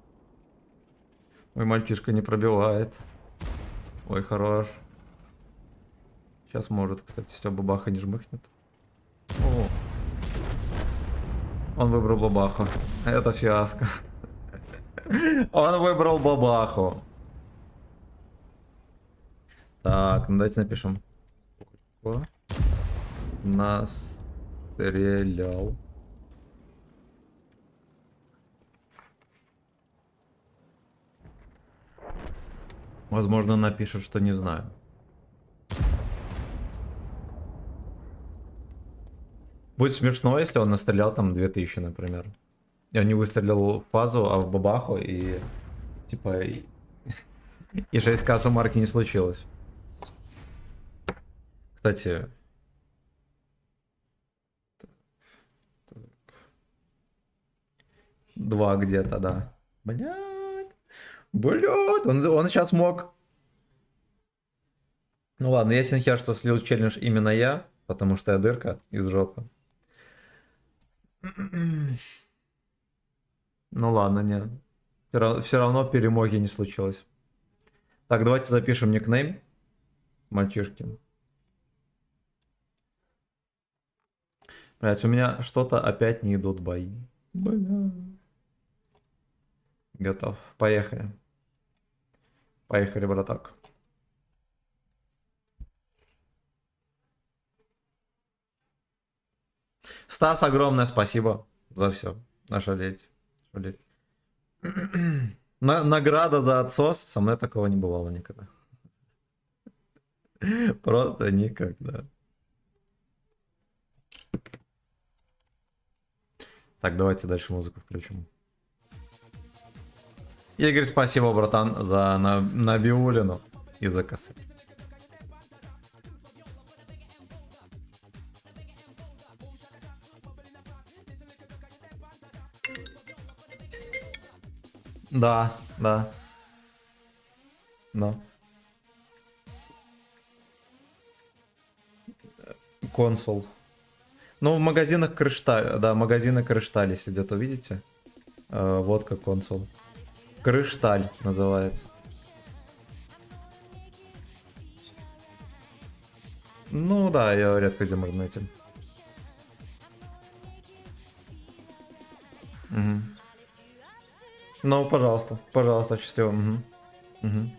Мой мальчишка не пробивает. Ой, хорош. Сейчас может, кстати, все, бабаха не жмыхнет. О. Он выбрал бабаху. Это фиаско. Он выбрал бабаху. Так, ну давайте напишем. Настрелял. Возможно, напишут, что не знаю. Будет смешно, если он настрелял там 2000, например. Я не выстрелил в фазу, а в бабаху, и типа и 6к суммарки не случилось. Кстати, 2 где-то, да. Блядь, он сейчас мог. Ну ладно, ясен хер, что слил челлендж именно я, потому что я дырка из жопы. Ну ладно, не. Все равно перемоги не случилось. Так, давайте запишем никнейм мальчишки. Блять, у меня что-то опять не идут бои. Бля. Готов. Поехали. Поехали, браток. Стас, огромное спасибо за все. Ошалеть. Ошалеть. Награда за отсос. Со мной такого не бывало никогда. Просто никогда. Так, давайте дальше музыку включим. Игорь, спасибо, братан, за Набиулину и за косы. Да, да. Да. Консул. Ну, в магазинах Крышталь, да, магазины Крыштали сидят, увидите? Водка консул. Крышталь называется. Ну да, я редко где можно найти. Угу. Ну, пожалуйста, пожалуйста, счастливо. Угу. Угу.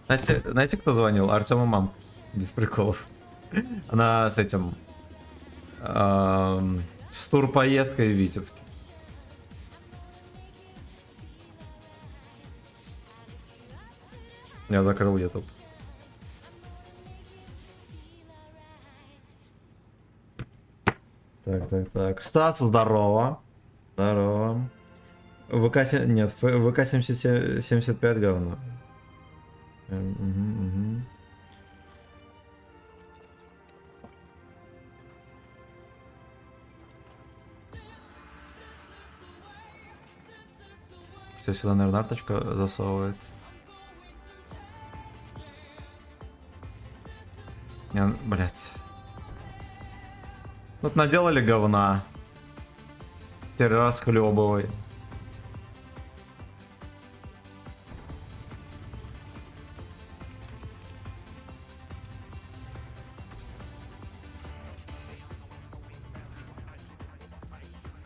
Знаете, кто звонил? Артема мам. Без приколов. Она с этим... с турпоездкой в Витебске. Я закрыл YouTube. Так. Стас, здорово. Здорово. Нет, ВК 75 говно. Угу. Все сюда, наверное, арточка засовывает. Блять. Вот наделали говна. Теперь расхлебывай.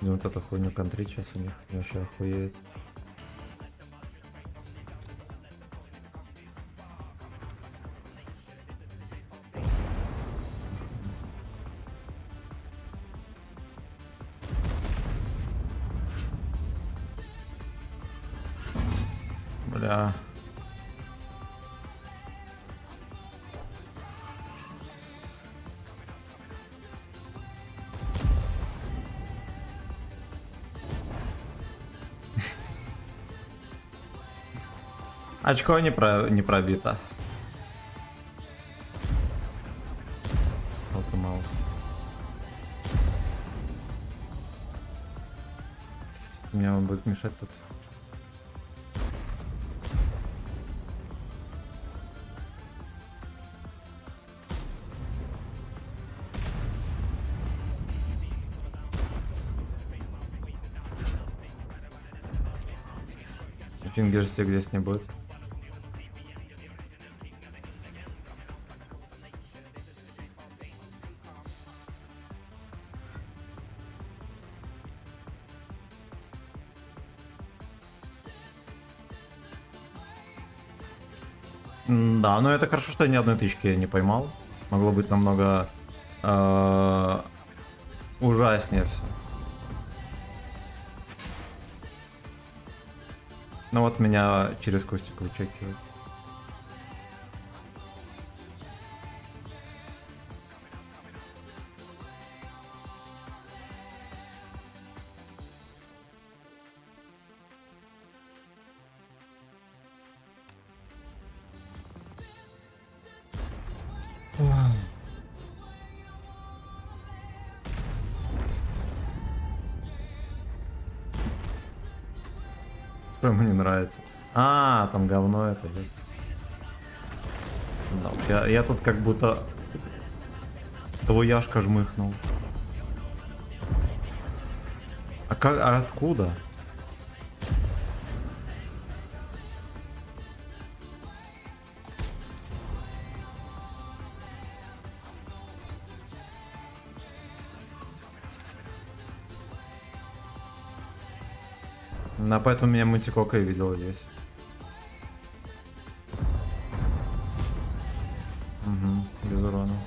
И вот эту хуйню контри сейчас у них вообще охуеет. Бля. Очко не пробито. Вот и маус. Мне он будет мешать тут. Фингерстик здесь не будет. Да, но это хорошо, что я ни одной тычки не поймал. Могло быть намного ужаснее все. Ну вот меня через кустик вычекивает. Что ему не нравится? А, там говно это. Да, я тут как будто двояшка жмыхнул. А откуда? На поэтому меня Мультикока и видел здесь. Угу, без урона.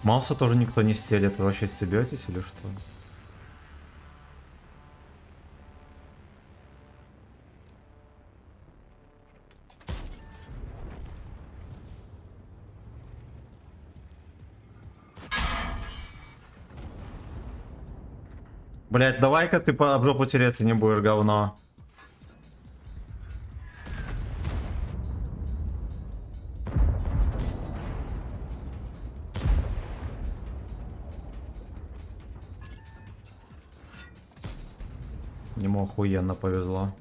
Мауса тоже никто не стелит. Вы вообще стебетесь или что? Блять, давай-ка ты об жопу тереться не будешь, говно. Ему охуенно повезло.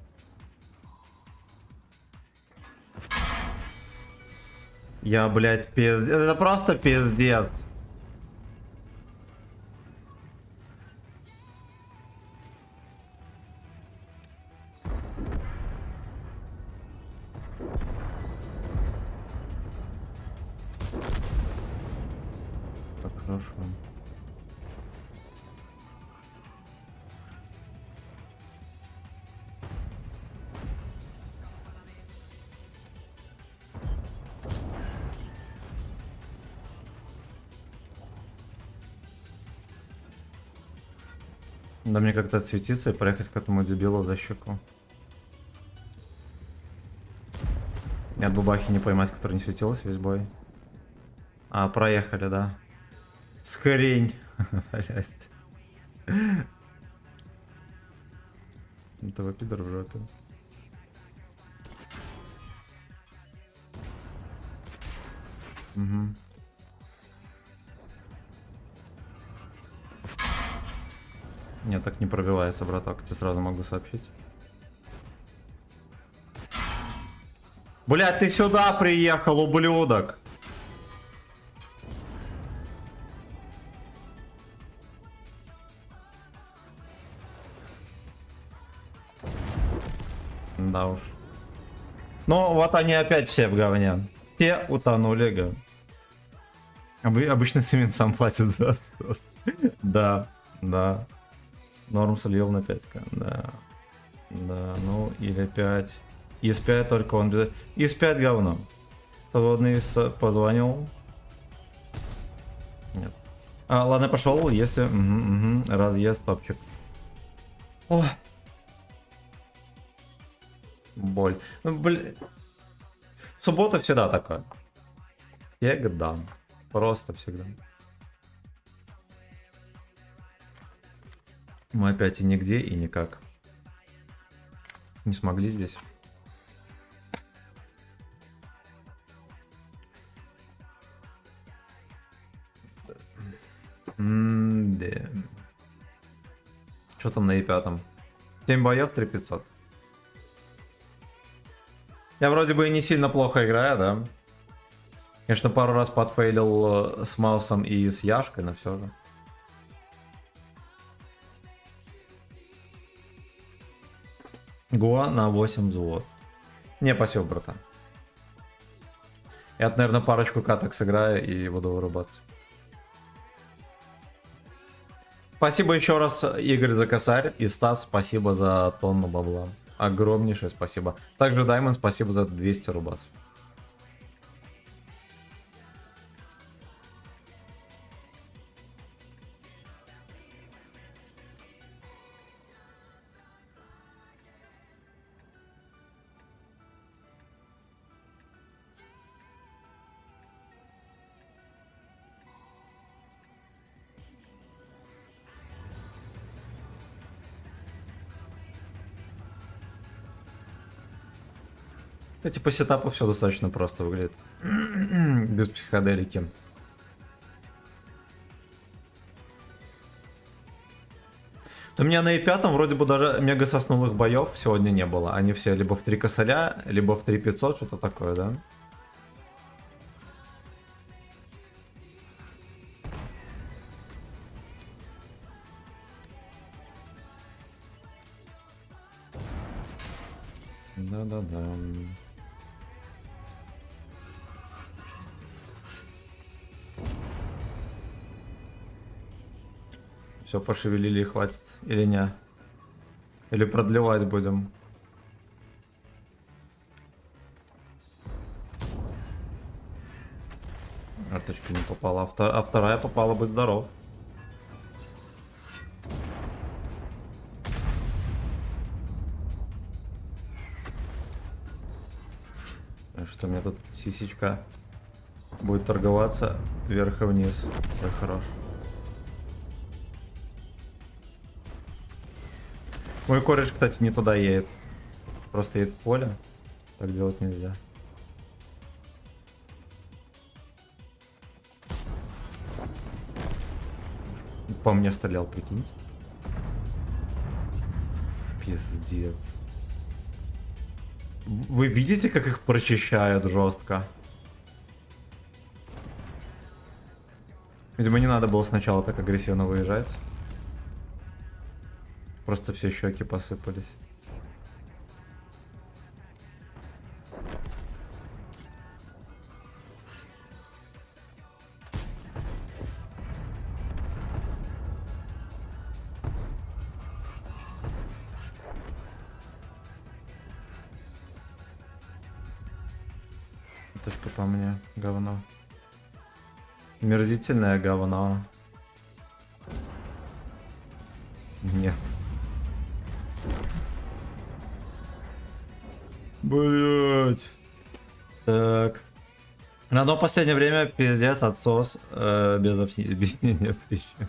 Я, блять, пиздец. Это просто пиздец. Так, хорошо. Да мне как-то отсветиться и проехать к этому дебилу за щеку. И от бубахи не поймать, которая не светилась весь бой. А, проехали, да. Скорень. Блять. Этого пидор в жопе. Угу. Нет, так не пробивается, браток, тебе сразу могу сообщить. Блядь, ты сюда приехал, ублюдок! Да уж. Ну, вот они опять все в говне. Все утонули, говно. Обычно Семен сам платит за отсос. Да, да. Норм слил на 5к, да. Да, ну, или 5. Из 5 только он без... Из 5 говно. Свободный позвонил. Нет. А, ладно, пошел, если... Разъезд, топчик. О. Боль. Ну, блин. Суббота всегда такая. Всегда. Просто всегда. Мы опять и нигде, и никак. Не смогли здесь. Да. Что там на E5? 7 боев, 3500. Я вроде бы и не сильно плохо играю, да? Конечно, пару раз подфейлил с маусом и с Яшкой, но все же. Гуа на 8 взвод. Не, спасибо, братан. Я, наверное, парочку каток сыграю и буду вырубаться. Спасибо еще раз, Игорь, за косарь. И Стас, спасибо за тонну бабла. Огромнейшее спасибо. Также Даймонд, спасибо за 200 рубасов. Кстати, по сетапу все достаточно просто выглядит. Без психоделики. У меня на E5 вроде бы даже мега соснулых боев сегодня не было. Они все либо в 3 косаря, либо в 3500, что-то такое, да? Да-да-да. Все, пошевелили и хватит. Или не? Или продлевать будем? Карточка не попала. А вторая попала, будь здоров. Что у меня тут сисечка будет торговаться вверх и вниз. Ой, хорош. Мой кореш, кстати, не туда едет. Просто едет в поле. Так делать нельзя. По мне стрелял, прикиньте. Пиздец. Вы видите, как их прочищают жестко? Видимо, не надо было сначала так агрессивно выезжать. Просто все щеки посыпались. Точка по мне, говно. Мерзительное говно. Нет. Блять. Так. На одно последнее время пиздец отсос без объяснения причин.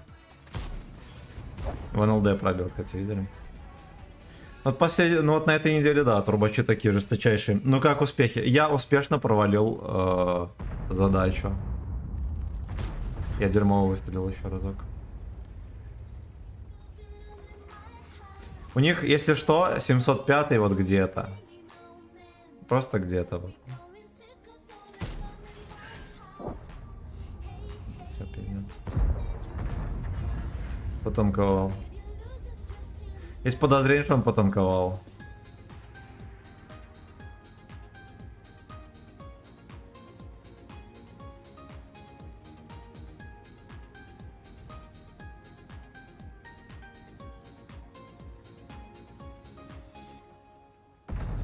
В НЛД пробил, кстати, видели? Вот ну вот на этой неделе, да, трубачи такие жесточайшие. Ну как успехи? Я успешно провалил задачу. Я дерьмово выстрелил еще разок. У них, если что, 705 вот где-то. Просто где-то вот. Всё, пиздец. Потанковал. Есть подозрение, что он потанковал.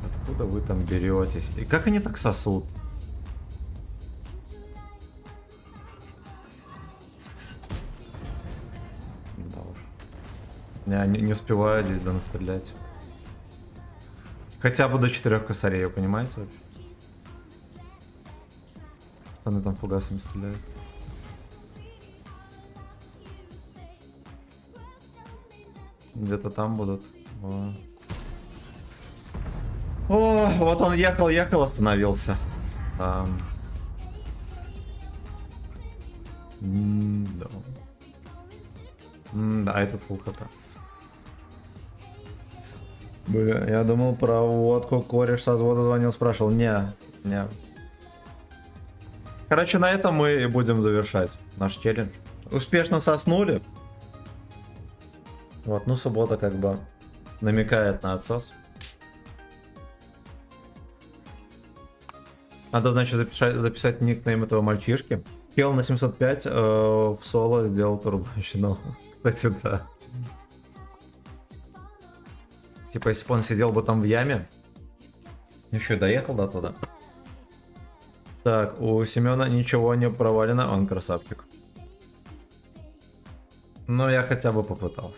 Откуда вы там беретесь? И как они так сосут? Да уж. Я не успеваю здесь настрелять. Хотя бы до 4 косарей, вы понимаете вообще? Пацаны там фугасами стреляют. Где-то там будут. О, вот он ехал, остановился. Да. Да, этот фулл хп. Бля, я думал про водку, кореш со взвода звонил, спрашивал. Не. Короче, на этом мы и будем завершать наш челлендж. Успешно соснули. Вот, ну суббота как бы намекает на отсос. Надо, значит, записать никнейм этого мальчишки. Хел на 705 в соло сделал турбощину. Кстати, да. Типа, если бы он сидел бы там в яме. Еще и доехал до туда. Так, у Семена ничего не провалено, он красавчик. Но я хотя бы попытался.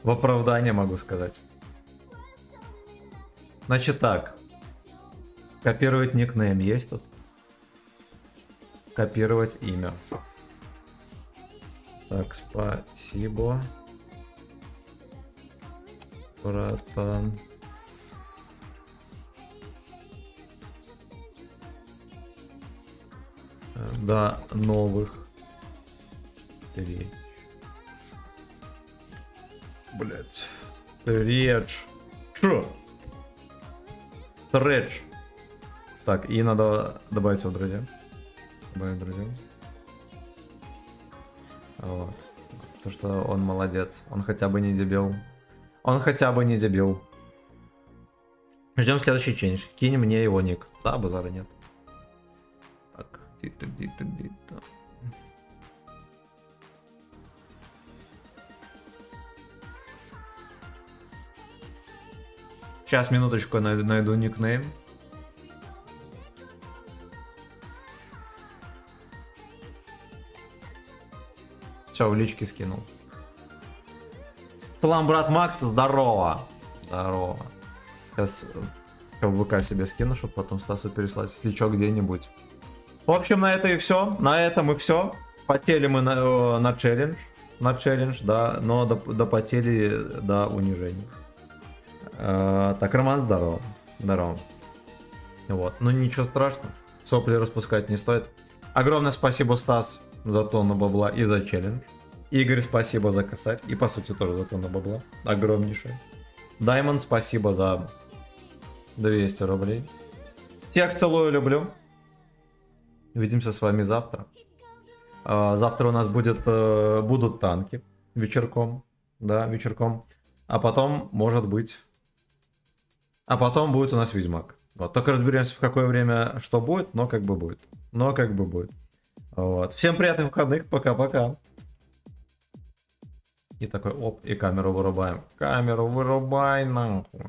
В оправдание могу сказать. Значит так. Копировать никнейм есть тут? Копировать имя. Так, спасибо. Братан. До новых встреч. Блять. Встреч. Чё? Встреч. Так, и надо добавить его в друзья. Добавить друзья. Вот. То, что он молодец. Он хотя бы не дебил. Он хотя бы не дебил. Ждем следующий челлендж. Кинь мне его ник. Да, базара нет. Так, где-то. Сейчас, минуточку, найду никнейм. Все, в личке скинул. Салам, брат Макс, здорово. Здорово. Сейчас в ВК себе скину, чтобы потом Стасу переслать сличок где-нибудь. В общем, на это и все. На этом и все. Потели мы на челлендж. На челлендж, да. Но допотели до унижения. Так, Роман, здорово. Здорово. Вот. Ну ничего страшного. Сопли распускать не стоит. Огромное спасибо, Стас, за тонну бабла и за челлендж. Игорь, спасибо за косарь. И по сути тоже за тонну бабла. Огромнейшее. Даймонд, спасибо за 200 рублей. Всех целую, люблю. Увидимся с вами завтра. Завтра у нас будут танки вечерком. Да, вечерком. А потом, может быть... А потом будет у нас Ведьмак. Вот. Только разберемся, в какое время что будет, но как бы будет. Но как бы будет. Вот. Всем приятных выходных. Пока-пока. И такой, оп, и камеру вырубаем. Камеру вырубай, нахуй.